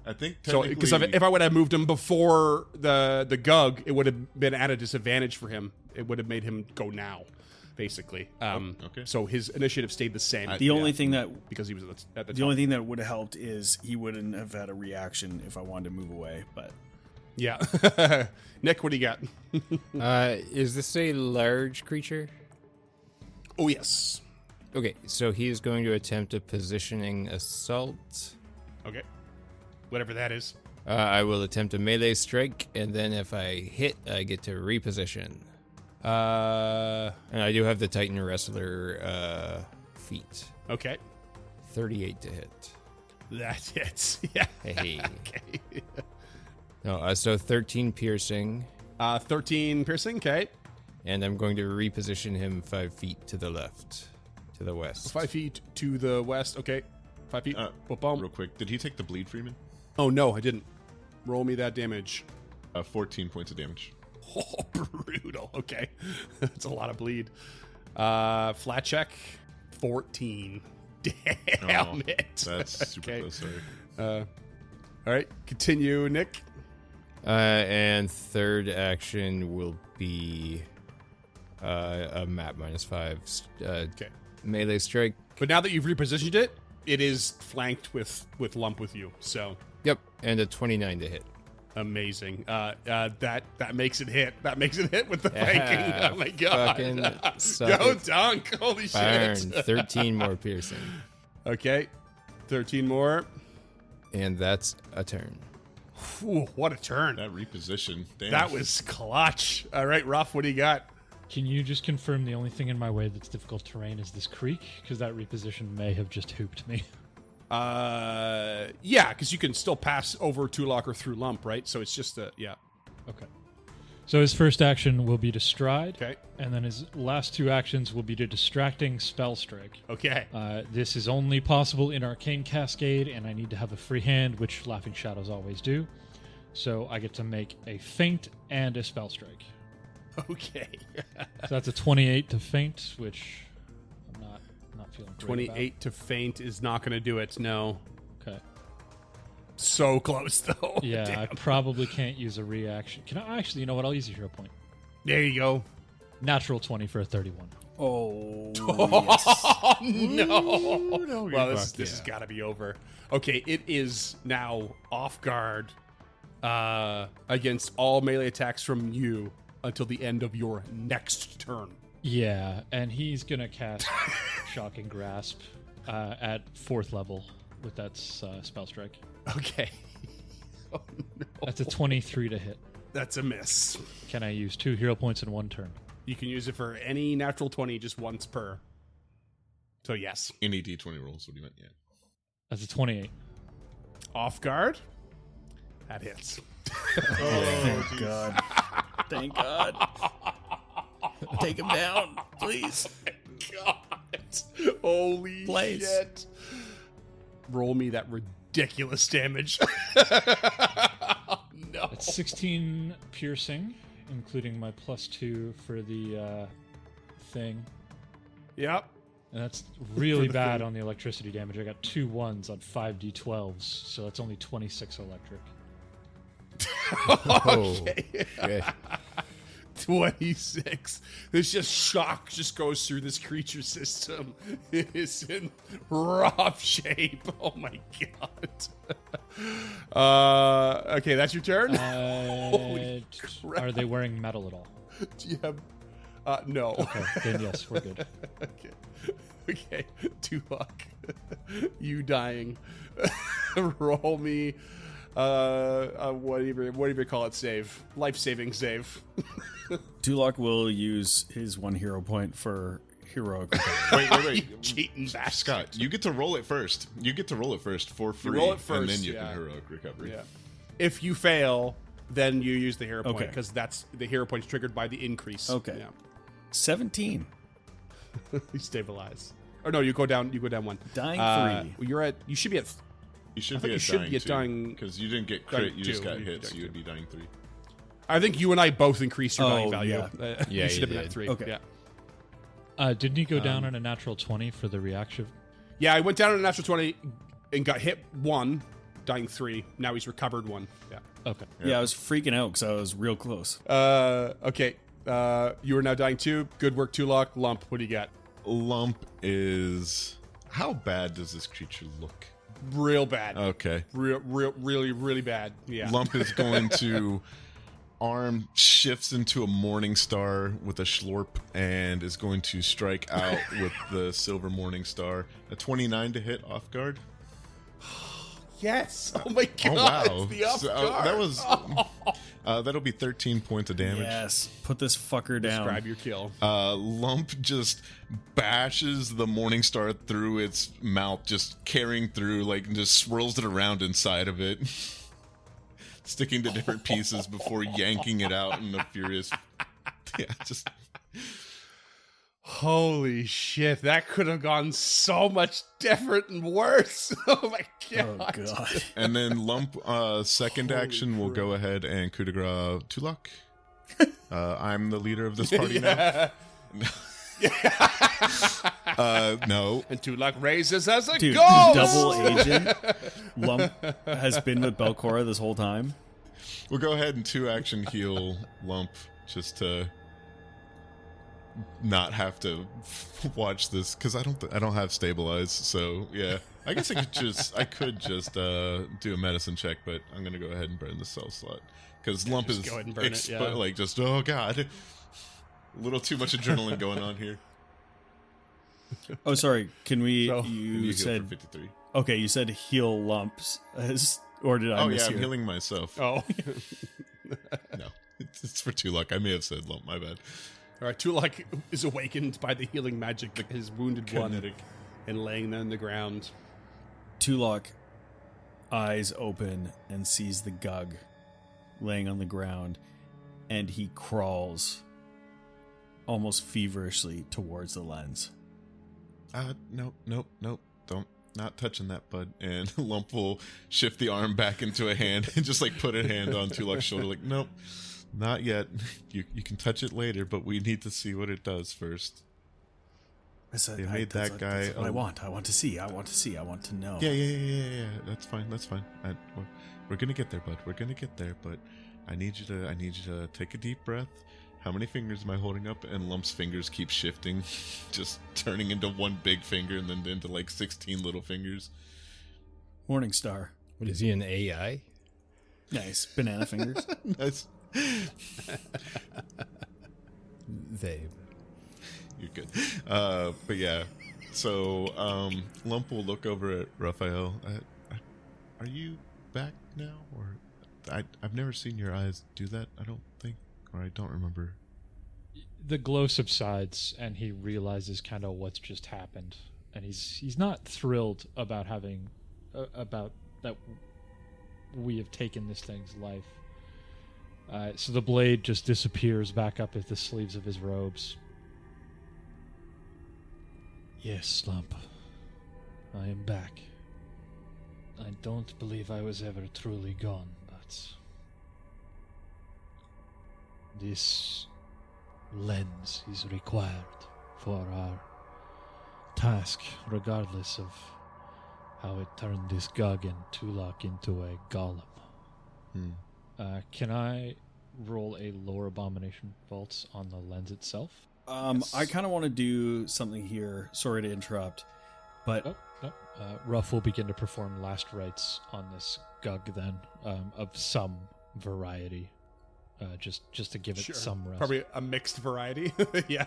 I think So technically... because if I would have moved him before the Gug, it would have been at a disadvantage for him. It would have made him go now, basically. okay. So his initiative stayed the same. The only thing that because he was at the the top. only thing that would have helped is he wouldn't have had a reaction if I wanted to move away. But Yeah. Nick, what do you got? Is this a large creature? Oh, yes. Okay, so he is going to attempt a positioning assault. Okay. Whatever that is. I will attempt a melee strike, and then if I hit, I get to reposition. And I do have the Titan Wrestler feat. Okay. 38 to hit. That hits. Yeah. Hey. Okay. No, so 13 piercing, 13 piercing. Okay. and I'm going to reposition him 5 feet to the left, to the west. 5 feet to the west. Okay. 5 feet. Boom. Real quick, did he take the bleed, Freeman? Oh, no, I didn't. Roll me that damage. 14 points of damage. Oh, brutal. Okay. That's a lot of bleed. Flat check. 14. Damn Oh, it. That's super Okay. close, sorry. All right. Continue, Nick. And third action will be a map -5 Okay. melee strike. But now that you've repositioned it, it is flanked with Lump with you. So Yep, and a 29 to hit. amazing. That makes it hit. That makes it hit with the flanking. Oh my god. Fucking suck Go it. dunk. Holy Burn. shit. 13 more piercing. Okay. 13 more. And that's a turn. Ooh, what a turn. That reposition. Damn. That was clutch. All right, Ruff, what do you got? Can you just confirm the only thing in my way that's difficult terrain is this creek? Because that reposition may have just hooped me. Yeah, because you can still pass over Tulok or through Lump, right? So it's just yeah. Okay. So his first action will be to stride. Okay. And then his last two actions will be to distracting spell strike. Okay. This is only possible in Arcane Cascade, and I need to have a free hand, which Laughing Shadows always do. So I get to make a feint and a spell strike. Okay. So that's a 28 to feint, which I'm not feeling great 28 to feint is not going to do it. No. about. Okay. So close though. Yeah, I Damn. probably can't use a reaction. Can I actually? You know what? I'll use a hero point. There you go. Natural 20 for a 31. Oh, yes. Oh no! no, Well, you're this fucked, has yeah. got to be over. Okay, it is now off guard against all melee attacks from you until the end of your next turn. Yeah, and he's gonna cast Shocking Grasp at 4th level with that spell strike. Okay. Oh no! That's a 23 to hit. That's a miss. Can I use 2 hero points in 1 turn? You can use it for any natural 20, just once per. So yes, Any D20 rolls. What do you meant? Yeah. That's a 28. off guard. That hits. Thank God. Thank God. Take him down, please. God. Holy Blaze. shit. Roll me that ridiculous damage. No. That's 16 piercing, including my +2 for the thing. Yep. And that's really the bad thing. on the electricity damage. I got 2 1s on 5d12s, so that's only 26 electric. Oh, Okay. okay. 26. This just shock just goes through this creature system. It is in rough shape. Oh my god. Okay, that's your turn. Holy crap. Are they wearing metal at all? Do you have? No. Okay, then yes, we're good. Okay. Okay. 2 luck. You dying. Roll me. Whatever you call it, save. Life-saving save. Tulok will use his 1 hero point for heroic recovery. Wait. You cheating bastard. Scott, you get to roll it first. You get to roll it first for free. roll it and first, then you yeah. can heroic recovery. Yeah. If you fail, then you use the hero point Okay. because that's the hero point's triggered by the increase. Okay. Yeah. 17. You stabilize. Or no, you go down. You go down 1. Dying 3. You're at. You should be at. You should I be think at you should dying be at two, dying- because you didn't get dying crit. You just two. got You'd hit, be so dying you would two. be dying 3. I think you and I both increased your Oh, dying value. yeah. Yeah, you should you have been at did. 3. Okay. Yeah. Didn't he go down on a natural 20 for the reaction? Yeah, I went down on a natural 20 and got hit 1, dying 3. Now he's recovered 1. Yeah. Okay. Yeah, I was freaking out because I was real close. Okay. You are now dying 2. Good work, Tulok. Lump, what do you got? Lump is. How bad does this creature look? Real bad. Okay. Really bad. Yeah. Lump is going to arm shifts into a morning star with a schlorp and is going to strike out with the silver morning star. A 29 to hit off guard. Yes. Oh my god. Oh wow. It's the off So, guard. that was that'll be 13 points of damage. Yes. Put this fucker down. Describe your kill. Lump just bashes the morning star through its mouth, just carrying through, like, and just swirls it around inside of it, sticking to different pieces before yanking it out in a furious. Yeah, just. Holy shit. That could have gone so much different and worse. Oh my Oh, god. God. And then Lump, second Holy action, will crap. go ahead and coup de grace Tulok. I'm the leader of this party now. No. And Tulok raises as a Dude, ghost. double agent Lump has been with Belcora this whole time. We'll go ahead and 2-action heal Lump just to not have to watch this because I don't have stabilize. So yeah, I guess I could just do a medicine check, but I'm gonna go ahead and burn the cell slot because Lump just is go ahead and burn it, yeah. like just oh god, a little too much adrenaline going on here. Oh, sorry. Can we? So- You you heal said for 53. okay. You said heal lumps, or did I Oh yeah, mishear? I'm healing myself. Oh. No, it's for 2 luck. I may have said Lump. My bad. All right, Tulak is awakened by the healing magic, his wounded one, Kinetic. and laying there on the ground. Tulok eyes open and sees the Gug laying on the ground, and he crawls almost feverishly towards the lens. Nope. Don't. Not touching that, bud. And Lump will shift the arm back into a hand and just like put a hand on Tulok's shoulder. Like, nope, not yet. You can touch it later, but we need to see what it does first. I said, They made that guy That's what I want. I want to see. I want to know. Yeah. That's fine. We're gonna get there, bud. We're gonna get there. But I need you to take a deep breath. How many fingers am I holding up? And Lump's fingers keep shifting, just turning into one big finger and then into like 16 little fingers. Morning Star. What is he, an AI? Nice. Banana fingers. Nice. They. You're good. But yeah. So Lump will look over at Raphael. Are you back now? Or I've never seen your eyes do that, I don't think. Or I don't remember. The glow subsides, and he realizes kind of what's just happened, and he's not thrilled about having about that we have taken this thing's life. So the blade just disappears back up at the sleeves of his robes. Yes, Lump, I am back. I don't believe I was ever truly gone, but this lens is required for our task, regardless of how it turned this Gug and Tulak into a golem. Can I roll a lore abomination vaults on the lens itself? I kind of want to do something here. Sorry to interrupt, but No. Ruff will begin to perform last rites on this Gug then, of some variety. Just to give it Sure. some rest. Probably a mixed variety. yeah.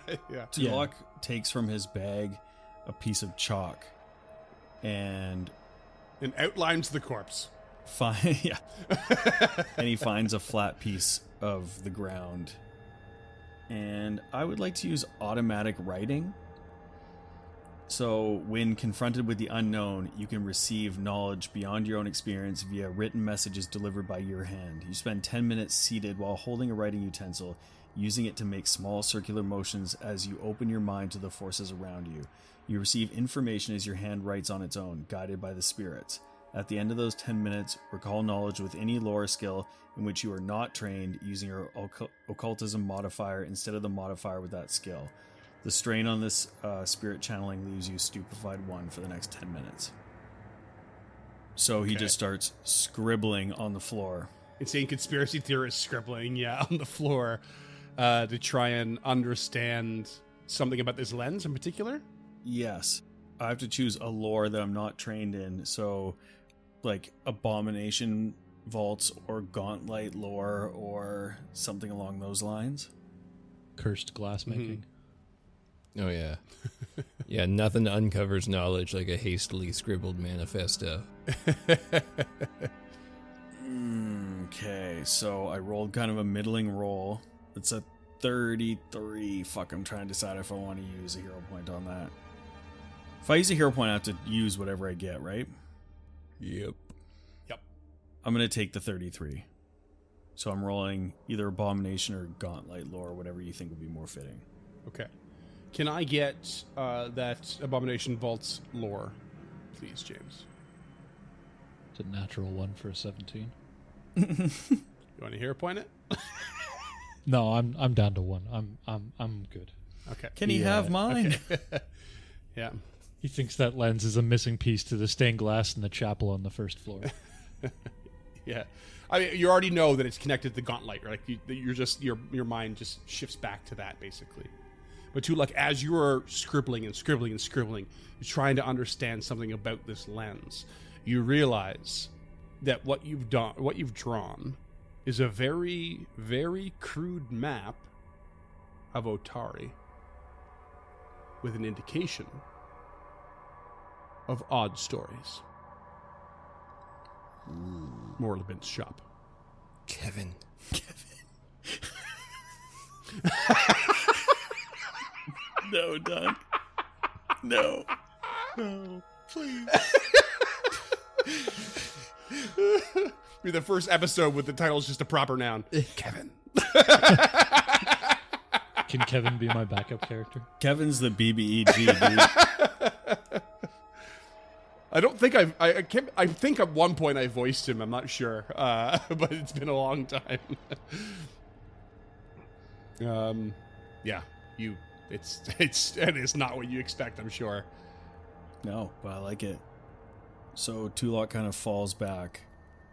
Tulok takes from his bag a piece of chalk and And outlines the corpse. and he finds a flat piece of the ground. And I would like to use automatic writing. So when confronted with the unknown, you can receive knowledge beyond your own experience via written messages delivered by your hand. You spend 10 minutes seated while holding a writing utensil, using it to make small circular motions as you open your mind to the forces around you. You receive information as your hand writes on its own, guided by the spirits. At the end of those 10 minutes, recall knowledge with any lore skill in which you are not trained, using your occultism modifier instead of the modifier with that skill. The strain on this spirit channeling leaves you stupefied 1 for the next 10 minutes. So he Okay. just starts scribbling on the floor. Insane conspiracy theorists scribbling, on the floor to try and understand something about this lens in particular. Yes. I have to choose a lore that I'm not trained in. So, like, abomination vaults or gauntlet lore or something along those lines. Cursed glass making. Oh, yeah. Yeah, nothing uncovers knowledge like a hastily scribbled manifesto. Okay, so I rolled kind of a middling roll. It's a 33. Fuck, I'm trying to decide if I want to use a hero point on that. If I use a hero point, I have to use whatever I get, right? Yep. I'm going to take the 33. So I'm rolling either Abomination or Gauntlet lore, whatever you think would be more fitting. Okay. Can I get that Abomination Vault's lore, please, James? It's a natural one for a 17. You want to hero point it? No, I'm down to 1. I'm good. Okay. Can he have mine? Okay. Yeah. He thinks that lens is a missing piece to the stained glass in the chapel on the first floor. Yeah. I mean, you already know that it's connected to the gauntlet. Like you're just your mind just shifts back to that basically. But Tulak, as you are scribbling and scribbling and scribbling, you're trying to understand something about this lens. You realize that what you've drawn, is a very, very crude map of Otari with an indication of odd stories. Morlabin's shop. Kevin. No, Doug. No. No, please. Be the first episode with the title is just a proper noun. Kevin. Can Kevin be my backup character? Kevin's the BBEG, dude. I don't think I think at one point I voiced him. I'm not sure, but it's been a long time. Yeah, it's not what you expect, I'm sure. No, but I like it. So Tulok kind of falls back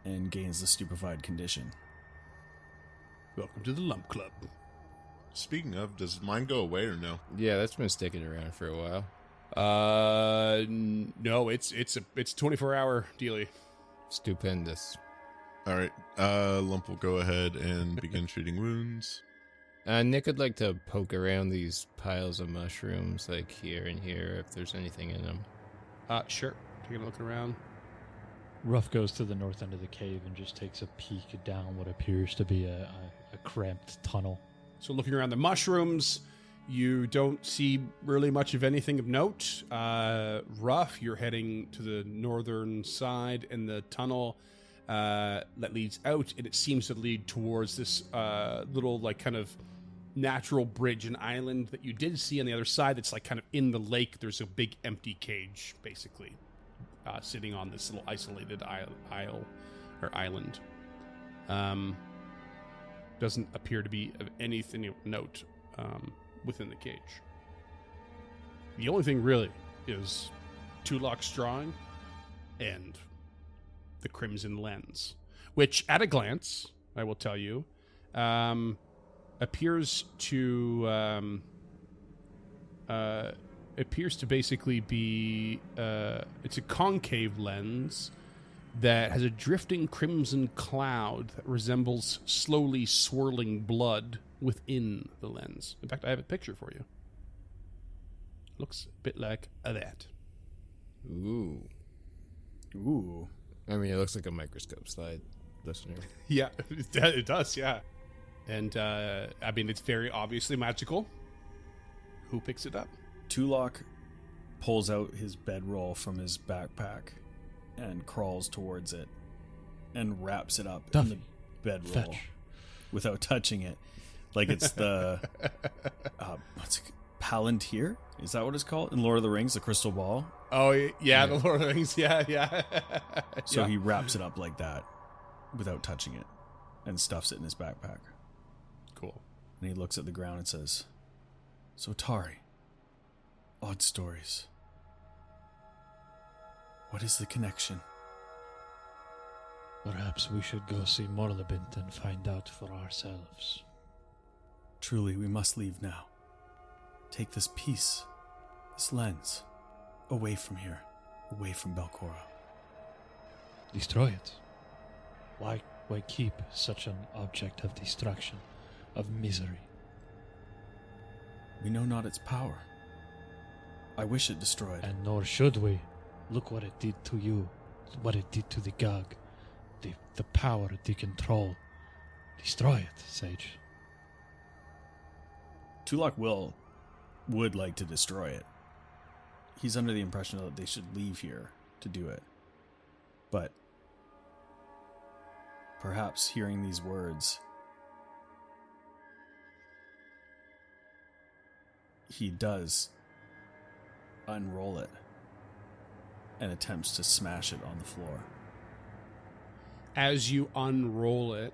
and gains the stupefied condition. Welcome to the Lump Club. Speaking of, does mine go away or no? Yeah, that's been sticking around for a while. No, it's 24-hour dealie. Stupendous. All right, Lump will go ahead and begin treating wounds. Nick would like to poke around these piles of mushrooms, like here and here, if there's anything in them. Sure. Taking a look around. Ruff goes to the north end of the cave and just takes a peek down what appears to be a cramped tunnel. So looking around the mushrooms, you don't see really much of anything of note. Ruff, you're heading to the northern side in the tunnel that leads out, and it seems to lead towards this little, like, kind of natural bridge and island that you did see on the other side. That's like kind of in the lake. There's a big empty cage, basically, sitting on this little isolated island. Doesn't appear to be of anything of note within the cage. The only thing really is Tulok's drawing and the Crimson Lens, which at a glance, I will tell you, appears to basically be it's a concave lens that has a drifting crimson cloud that resembles slowly swirling blood within the lens. In fact, I have a picture for you. Looks a bit like that. Ooh. Ooh. I mean, it looks like a microscope slide, listener. Yeah, it does, yeah. And, I mean, it's very obviously magical. Who picks it up? Tulok pulls out his bedroll from his backpack and crawls towards it and wraps it up in the bedroll without touching it. Like it's the Palantir? Is that what it's called? In Lord of the Rings, the crystal ball? Oh, yeah, the Lord of the Rings, yeah. So Yeah. he wraps it up like that without touching it and stuffs it in his backpack. Cool. And he looks at the ground and says, "So Tari, odd stories. What is the connection?" Perhaps we should go see Morlabint and find out for ourselves. Truly, we must leave now. Take this piece, this lens, away from here, away from Belcora. Destroy it. Why keep such an object of destruction, of misery? We know not its power. I wish it destroyed. And nor should we. Look what it did to you, what it did to the Gug. The power, the control. Destroy it, Sage. Tulok would like to destroy it. He's under the impression that they should leave here to do it. But perhaps hearing these words, he does unroll it and attempts to smash it on the floor. As you unroll it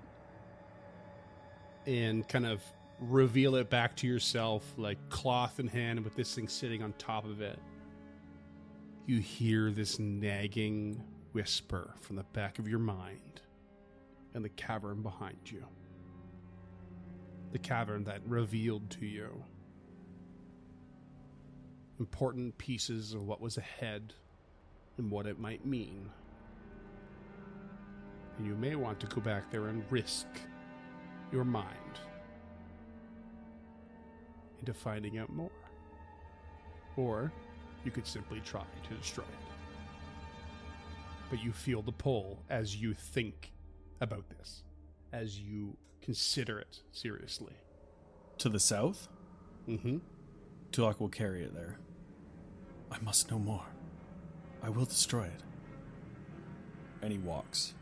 and kind of reveal it back to yourself, like cloth in hand with this thing sitting on top of it, you hear this nagging whisper from the back of your mind. and the cavern behind you. The cavern that revealed to you important pieces of what was ahead and what it might mean. And you may want to go back there and risk your mind into finding out more. Or you could simply try to destroy it. But you feel the pull as you think about this, as you consider it seriously. To the south? Mm-hmm. Tulak will carry it there. I must know more. I will destroy it. And he walks.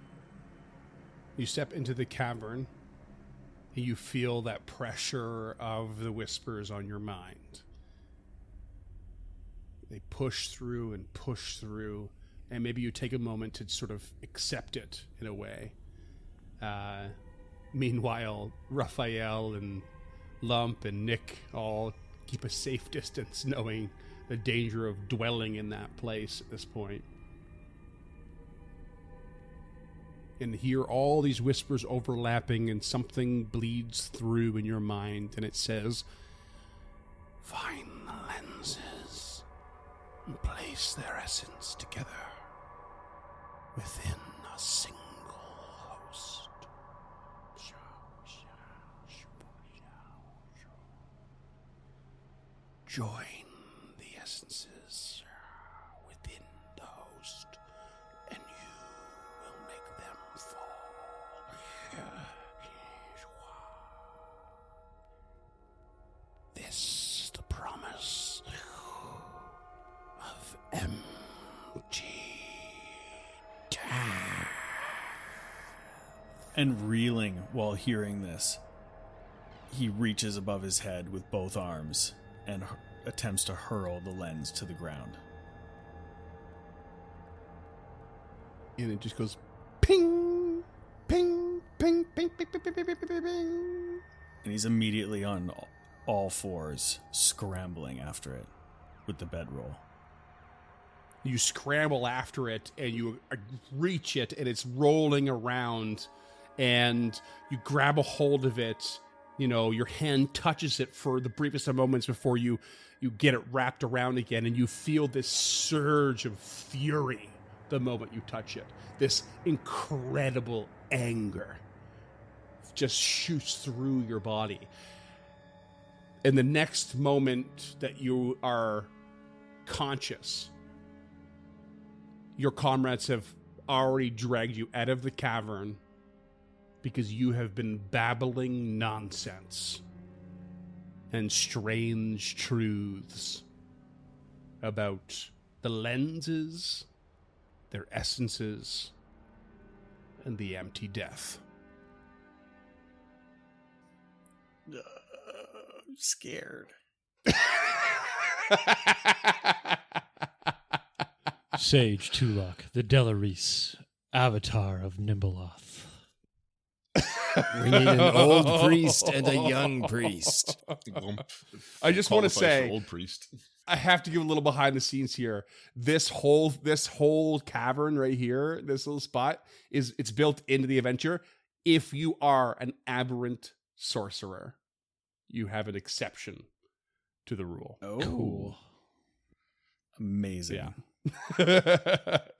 You step into the cavern, and you feel that pressure of the whispers on your mind. They push through, and maybe you take a moment to sort of accept it in a way. Meanwhile, Raphael and Lump and Nick all keep a safe distance, knowing the danger of dwelling in that place at this point. And hear all these whispers overlapping, and something bleeds through in your mind, and it says, "Find the lenses and place their essence together within a single host." Join the essences within the host, and you will make them fall. This is the promise of MG. And reeling while hearing this, he reaches above his head with both arms and attempts to hurl the lens to the ground. And it just goes ping, ping, ping, ping, ping, ping, ping, ping, ping, ping, ping. And he's immediately on all fours, scrambling after it with the bedroll. You scramble after it, and you reach it, and it's rolling around, and you grab a hold of it. You know, your hand touches it for the briefest of moments before you get it wrapped around again, and you feel this surge of fury the moment you touch it. This incredible anger just shoots through your body. In the next moment that you are conscious, your comrades have already dragged you out of the cavern because you have been babbling nonsense and strange truths about the lenses, their essences, and the empty death. I'm scared. Sage Tulak, the Delaris, avatar of Nimbaloth. We need an old priest and a young priest. I just want to Qualifies for say, old priest. I have to give a little behind the scenes here. This whole cavern right here, this little spot, it's built into the adventure. If you are an aberrant sorcerer, you have an exception to the rule. Oh, Cool. Amazing. Yeah.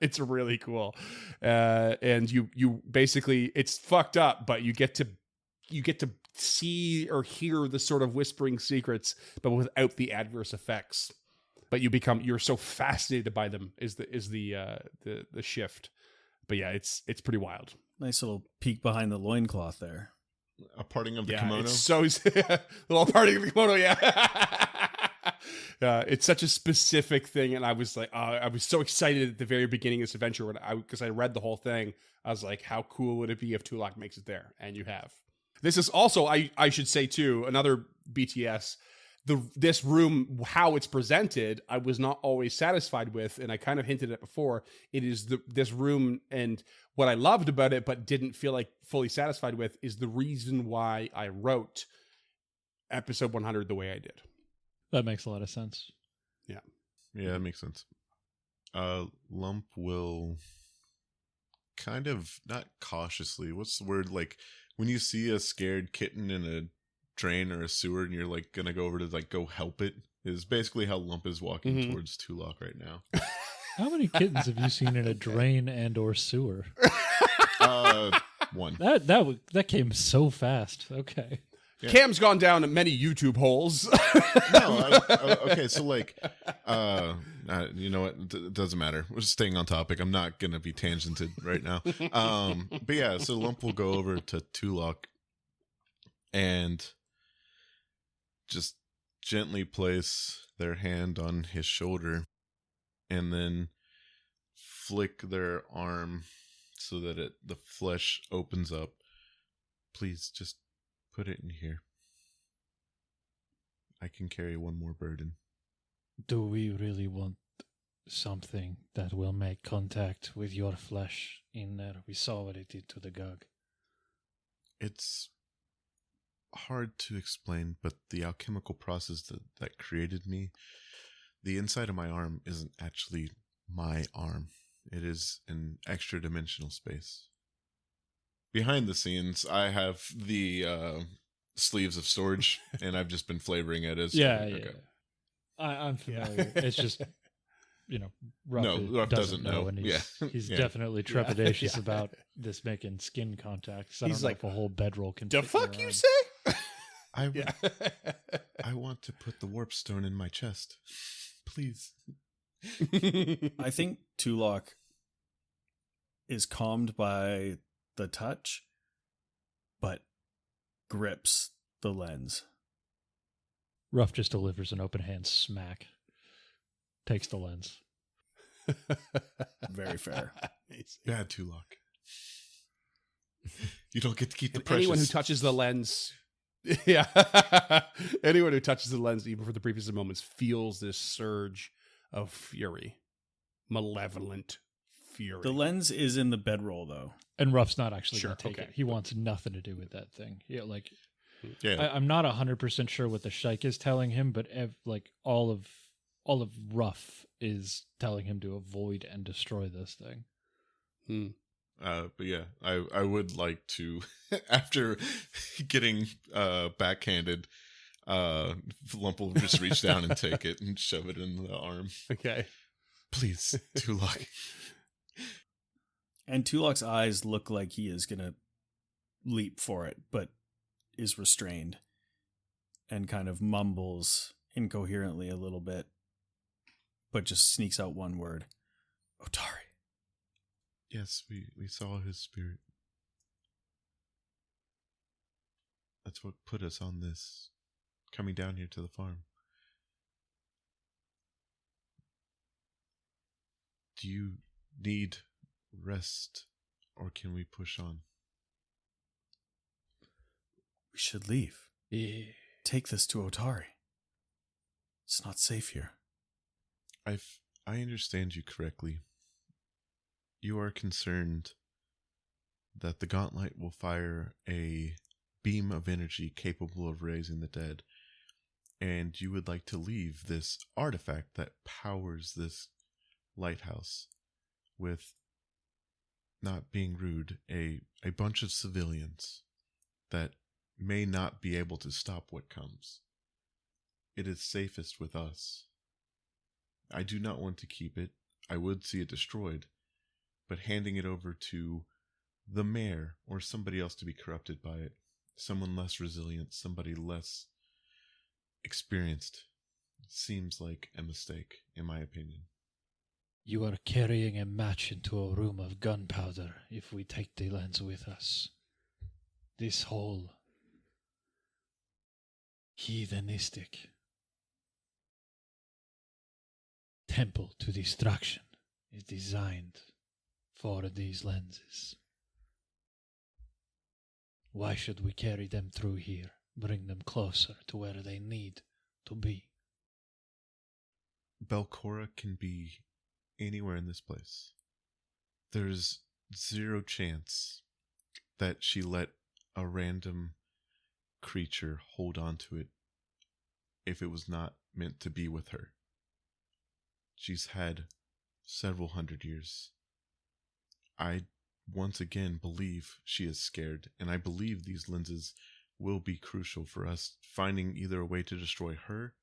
It's really cool. And you basically, it's fucked up, but you get to see or hear the sort of whispering secrets, but without the adverse effects. But you're so fascinated by them is the shift. But yeah, it's pretty wild. Nice little peek behind the loincloth there. A parting of the Yeah, kimono. it's so the little party of the kimono. Yeah. It's such a specific thing, and I was like, I was so excited at the very beginning of this adventure because I read the whole thing. I was like, how cool would it be if Tulak makes it there? And you have. This is also, I should say too, another BTS. This room, how it's presented, I was not always satisfied with, and I kind of hinted at before. It is this room, and what I loved about it, but didn't feel like fully satisfied with, is the reason why I wrote episode 100 the way I did. That makes a lot of sense. Yeah, that makes sense. Lump will kind of not cautiously. What's the word? Like when you see a scared kitten in a drain or a sewer, and you're like gonna go over to like go help it. Is basically how Lump is walking towards Tulok right now. How many kittens have you seen in a drain and or sewer? One. That came so fast. Okay. Yeah. Cam's gone down many YouTube holes. Okay, so like, you know what? It doesn't matter. We're just staying on topic. I'm not gonna be tangented right now. But yeah, so Lump will go over to Tulok and just gently place their hand on his shoulder, and then flick their arm so that the flesh opens up. Please just put it in here. I can carry one more burden. Do we really want something that will make contact with your flesh in there? We saw what it did to the Gug. It's hard to explain, but the alchemical process that created me, the inside of my arm isn't actually my arm. It is an extra dimensional space. Behind the scenes, I have the sleeves of storage, and I've just been flavoring it as I'm familiar. It's just, Ruff, Ruff doesn't know. And he's Yeah. definitely trepidatious about this making skin contact. So He's I don't like, know if a whole bedroll can. The fit fuck your you arm. say? I want to put the warp stone in my chest. Please. I think Tulok is calmed by the touch, but grips the lens. Ruff just delivers an open hand smack. Takes the lens. Very fair. Bad Tulok. You don't get to keep the And precious. anyone who touches the lens, anyone who touches the lens, even for the previous moments, feels this surge of fury, malevolent fury. The lens is in the bedroll, though. And Ruff's not actually Sure, going to take okay. it. He wants nothing to do with that thing. Yeah, like Yeah. I'm not 100% sure what the Sheikh is telling him, but all of Ruff is telling him to avoid and destroy this thing. But yeah, I would like to, after getting backhanded, Lump will just reach down and take it and shove it in the arm. Okay. Please, Tulok. And Tulok's eyes look like he is going to leap for it, but is restrained and kind of mumbles incoherently a little bit, but just sneaks out one word. Otari. Yes, we saw his spirit. That's what put us on this, coming down here to the farm. Do you need rest, or can we push on? We should leave. Yeah. Take this to Otari. It's not safe here. I understand you correctly. You are concerned that the gauntlet will fire a beam of energy capable of raising the dead, and you would like to leave this artifact that powers this lighthouse with, not being rude, a bunch of civilians that may not be able to stop what comes. It is safest with us. I do not want to keep it. I would see it destroyed, but handing it over to the mayor or somebody else to be corrupted by it, someone less resilient, somebody less experienced, seems like a mistake, in my opinion. You are carrying a match into a room of gunpowder if we take the lens with us. This whole heathenistic temple to destruction is designed for these lenses. Why should we carry them through here, bring them closer to where they need to be? Belcora can be anywhere in this place. There's zero chance that she let a random creature hold on to it if it was not meant to be with her. She's had several hundred years. I once again believe she is scared, and I believe these lenses will be crucial for us finding either a way to destroy her,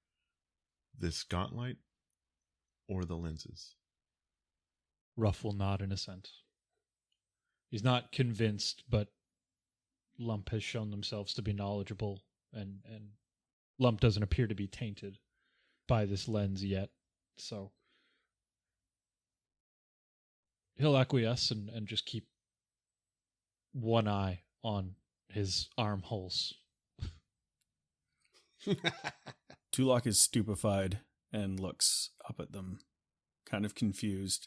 this gauntlet, or the lenses. Ruff will nod in assent. He's not convinced, but Lump has shown themselves to be knowledgeable, and Lump doesn't appear to be tainted by this lens yet, so he'll acquiesce and just keep one eye on his armholes. Tulok is stupefied and looks up at them, kind of confused.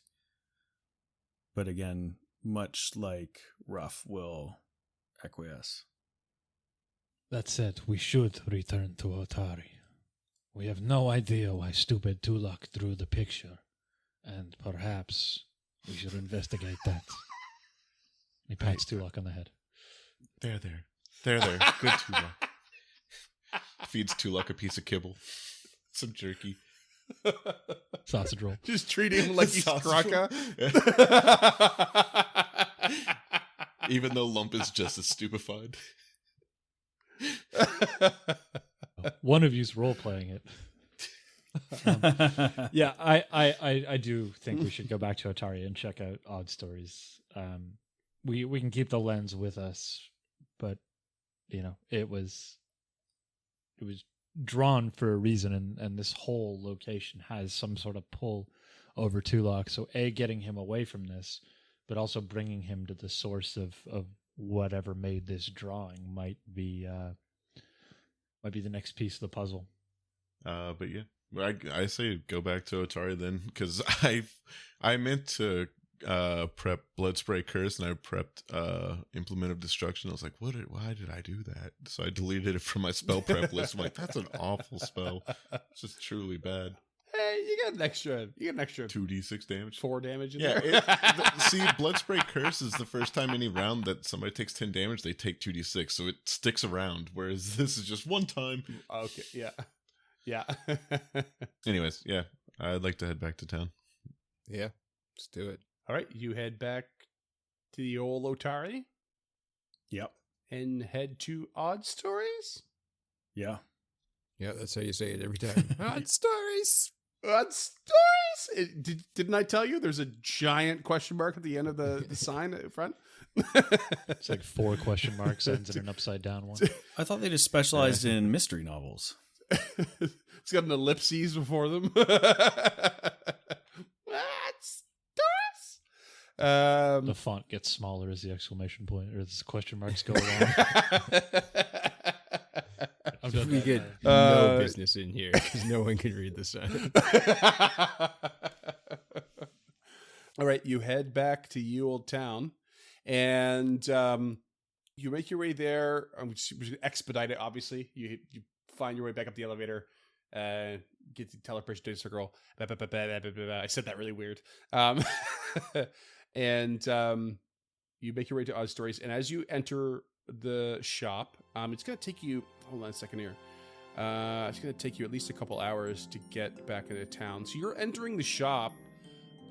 But again, much like Ruff will acquiesce. That said, we should return to Otari. We have no idea why stupid Tulok drew the picture, and perhaps we should investigate that. He pats Tulok on the head. There. Good Tulok. Feeds Tulok a piece of kibble. Some jerky. Sausage roll. Just treat him like he's Sausage roll. Kraka. Even though Lump is just as stupefied. One of you's role playing it. Yeah, I do think we should go back to Otari and check out Odd Stories. We can keep the lens with us, but it was drawn for a reason, and this whole location has some sort of pull over Tulok. So getting him away from this, but also bringing him to the source of whatever made this drawing might be the next piece of the puzzle. But yeah, I say go back to Otari then, because I meant to prep Blood Spray Curse, and I prepped Implement of Destruction. I was like, why did I do that? So I deleted it from my spell prep list. I'm like, that's an awful spell. It's just truly bad. Hey, you get an extra 2d6 damage. 4 damage in Yeah, there. see, Blood Spray Curse is the first time any round that somebody takes 10 damage, they take 2d6, so it sticks around, whereas this is just one time. Okay, yeah. Anyways, yeah, I'd like to head back to town. Yeah, let's do it. All right, you head back to the old Otari Yep. and head to Odd Stories. Yeah. Yeah, that's how you say it every time. Odd Stories. Odd Stories. Didn't I tell you there's a giant question mark at the end of the sign at front? It's like 4 question marks, ends in an upside down one. I thought they just specialized in mystery novels. It's got an ellipses before them. The font gets smaller as the exclamation point or as question marks go along. I've done We that get now. no business in here because no one can read the sign. All right, you head back to Ye Old Town, and you make your way there. We're just going to expedite it, obviously. You find your way back up the elevator, get the teleportation to circle. I said that really weird. And you make your way to Odd Stories, and as you enter the shop, it's going to take you... Hold on a second here. It's going to take you at least a couple hours to get back into town. So you're entering the shop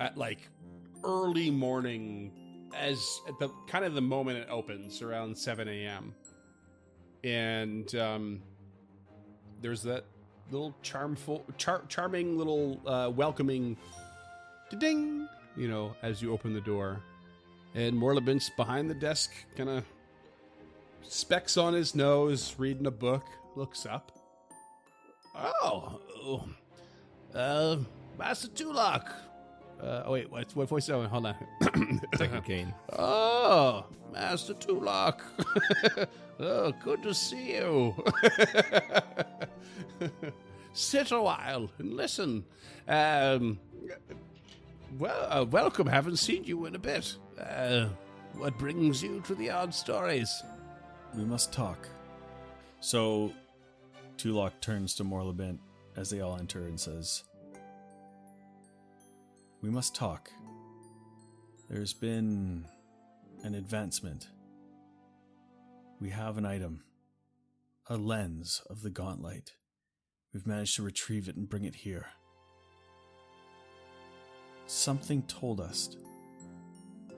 at like early morning, as at the kind of the moment it opens, around 7 a.m. And there's that little charming little welcoming ding, as you open the door. And Morlabint's behind the desk, kind of specs on his nose, reading a book, looks up. Master Tulok. Wait, what voice? Oh, hold on. Second Kane. Oh, Master Tulok. Oh, good to see you. Sit a while and listen. Welcome. Haven't seen you in a bit. What brings you to the Odd Stories? We must talk. So Tulok turns to Morlabint as they all enter and says, we must talk. There's been an advancement. We have an item. A lens of the gauntlet. We've managed to retrieve it and bring it here. Something told us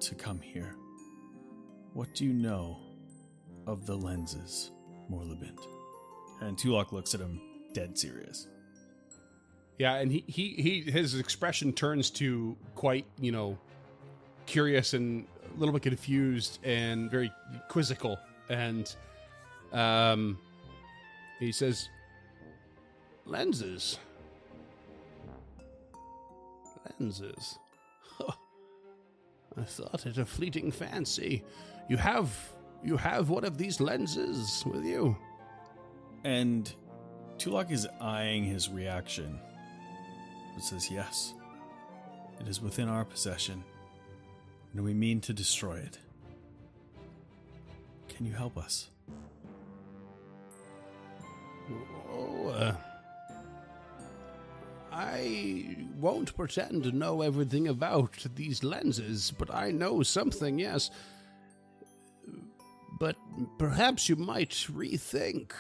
to come here. what do you know of the lenses, Morlabint? And Tulok looks at him dead serious. Yeah, and his expression turns to quite, curious and a little bit confused and very quizzical. And he says, lenses. Lenses. I thought it a fleeting fancy. You have one of these lenses with you. And Tulok is eyeing his reaction. It says, yes, it is within our possession, and we mean to destroy it. Can you help us? I won't pretend to know everything about these lenses, but I know something, yes. But perhaps you might rethink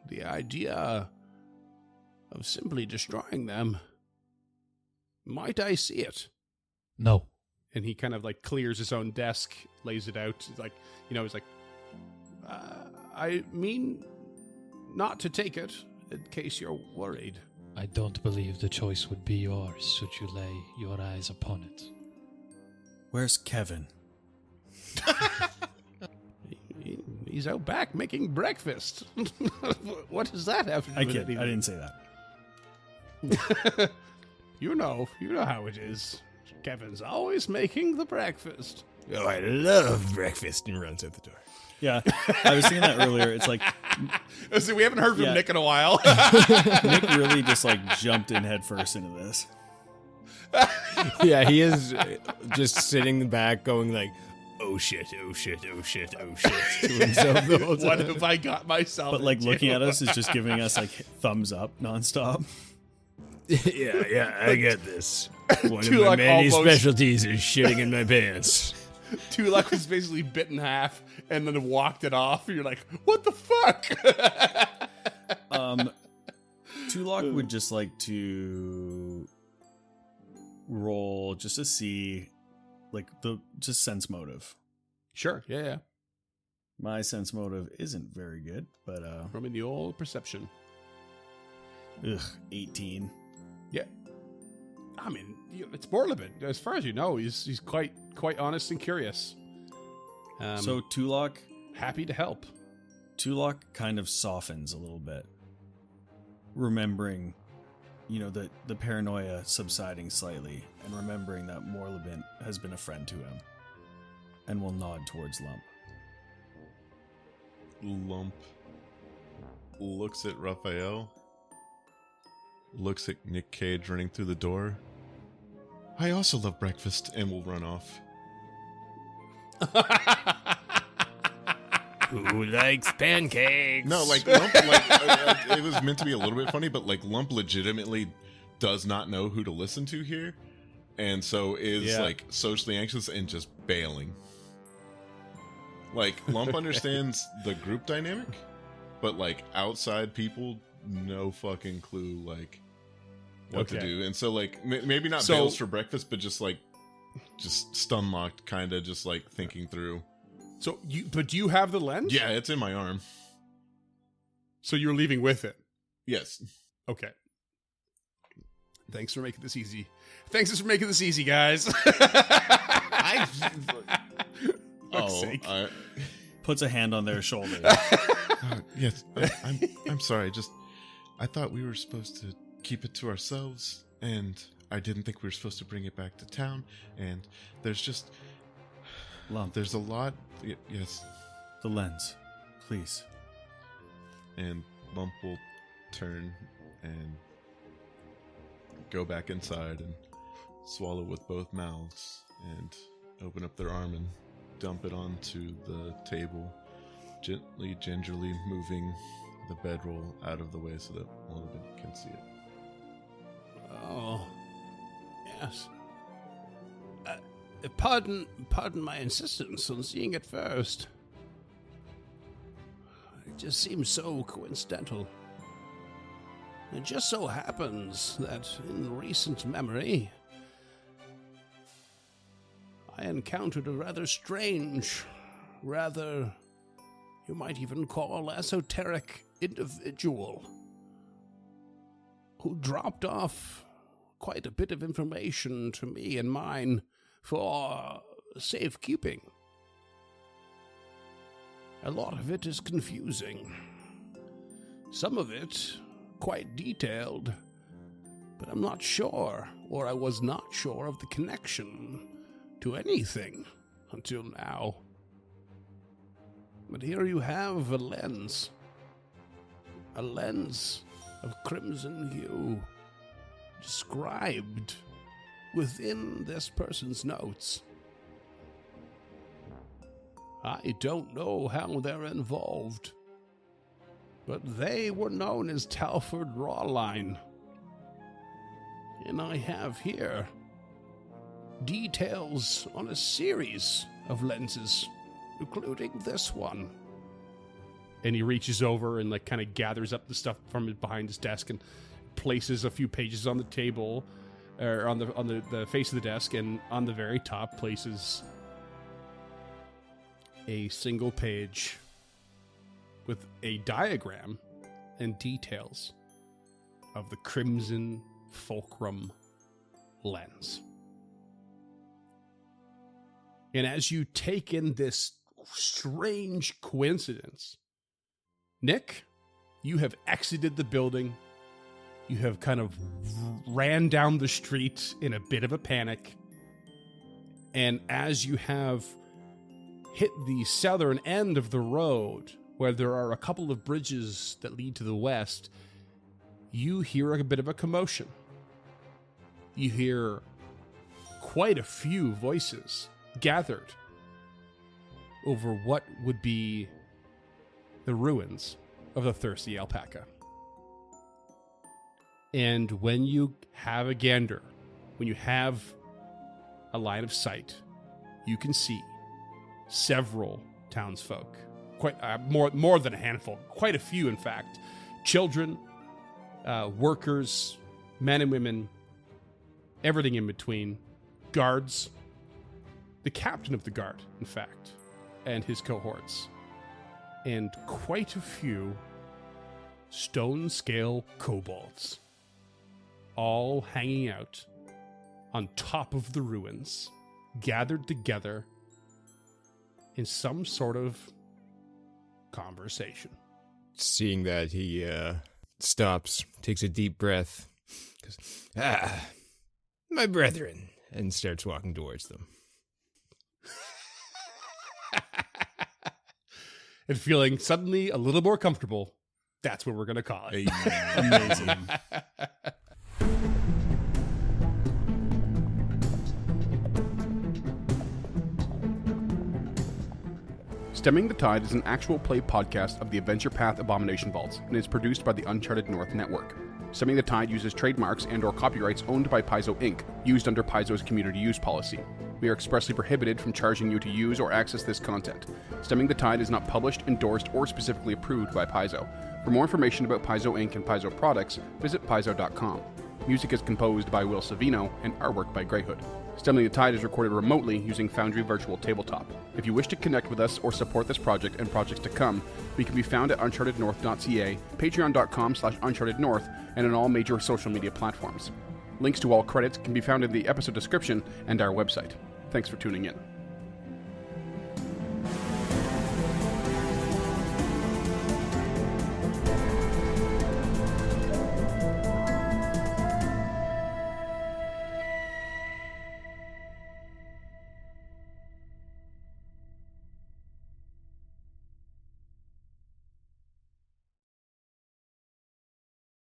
the idea of simply destroying them. Might I see it? No. And he kind of clears his own desk, lays it out. He's like, I mean not to take it in case you're worried. I don't believe the choice would be yours should you lay your eyes upon it. Where's Kevin? He's out back making breakfast. What does that have to do I with kid. anything? I didn't say that. You know how it is. Kevin's always making the breakfast. Oh, I love breakfast, and runs out the door. Yeah, I was thinking that earlier. It's like So we haven't heard from Yeah. Nick in a while. Nick really just jumped in headfirst into this. Yeah, he is just sitting back going like, oh shit, oh shit, oh shit, oh shit to himself the whole What time. have I got myself But into? looking at us is just giving us thumbs up nonstop. Yeah, I get this. One of Tulok my many almost- specialties is shitting in my pants. Tulok was basically bit in half and then walked it off. You're like, what the fuck? Tulok would just like to roll just to see just sense motive. Sure, yeah. My sense motive isn't very good, but From the old perception. 18. Yeah. I mean, it's Morlabin. As far as you know, he's quite honest and curious. So Tulok Happy to help. kind of softens a little bit, remembering, the paranoia subsiding slightly, and remembering that Morlabin has been a friend to him, and will nod towards Lump. Lump looks at Raphael, looks at Nick Cage running through the door. I also love breakfast, and will run off. Who likes pancakes? No, Lump, it was meant to be a little bit funny, but Lump legitimately does not know who to listen to here, and so is Yeah. socially anxious and just bailing. Lump understands the group dynamic, but outside people, no fucking clue what to Okay. do, and so maybe not So- bails for breakfast, but just stun locked, kind of just thinking through. So but do you have the lens? Yeah, it's in my arm. So you're leaving with it. Yes. Okay. Thanks for making this easy. Thanks for making this easy, guys. Oh, sake. Puts a hand on their shoulder. Yes, I'm sorry. I thought we were supposed to keep it to ourselves, and I didn't think we were supposed to bring it back to town. And there's Lump, a lot. Yes, the lens, please. and Lump will turn and go back inside and swallow with both mouths and open up their arm and dump it onto the table, gently, gingerly moving the bedroll out of the way so that Morlabin can see it. Oh, yes. Pardon my insistence on seeing it first. It just seems so coincidental. It just so happens that in recent memory, I encountered a rather strange rather, you might even call esoteric individual who dropped off quite a bit of information to me and mine for safekeeping. A lot of it is confusing. Some of it quite detailed, but I'm not sure, or I was not sure of the connection to anything until now. But here you have a lens of crimson hue, described within this person's notes. I don't know how they're involved, but they were known as Talford Rawline. And I have here details on a series of lenses, including this one. And he reaches over and kind of gathers up the stuff from behind his desk and places a few pages on the table, or on the face of the desk, and on the very top places a single page with a diagram and details of the Crimson Fulcrum lens. And as you take in this strange coincidence, Nick, you have exited the building. You have kind of ran down the street in a bit of a panic. And as you have hit the southern end of the road, where there are a couple of bridges that lead to the west, you hear a bit of a commotion. You hear quite a few voices gathered over what would be the ruins of the Thirsty Alpaca. And when you have a gander, when you have a line of sight, you can see several townsfolk, quite more than a handful, quite a few, in fact. Children, workers, men and women, everything in between, guards, the captain of the guard, in fact, and his cohorts, and quite a few stone-scale kobolds, all hanging out on top of the ruins, gathered together in some sort of conversation. Seeing that, he stops, takes a deep breath, goes, my brethren, and starts walking towards them. And feeling suddenly a little more comfortable, that's what we're going to call it. Amazing. Stemming the Tide is an actual play podcast of the Adventure Path Abomination Vaults and is produced by the Uncharted North Network. Stemming the Tide uses trademarks and/or copyrights owned by Paizo Inc., used under Paizo's community use policy. We are expressly prohibited from charging you to use or access this content. Stemming the Tide is not published, endorsed, or specifically approved by Paizo. For more information about Paizo Inc. and Paizo products, visit paizo.com. Music is composed by Will Savino and artwork by Greyhood. Stemming the Tide is recorded remotely using Foundry Virtual Tabletop. If you wish to connect with us or support this project and projects to come, we can be found at unchartednorth.ca, patreon.com/unchartednorth, and on all major social media platforms. Links to all credits can be found in the episode description and our website. Thanks for tuning in.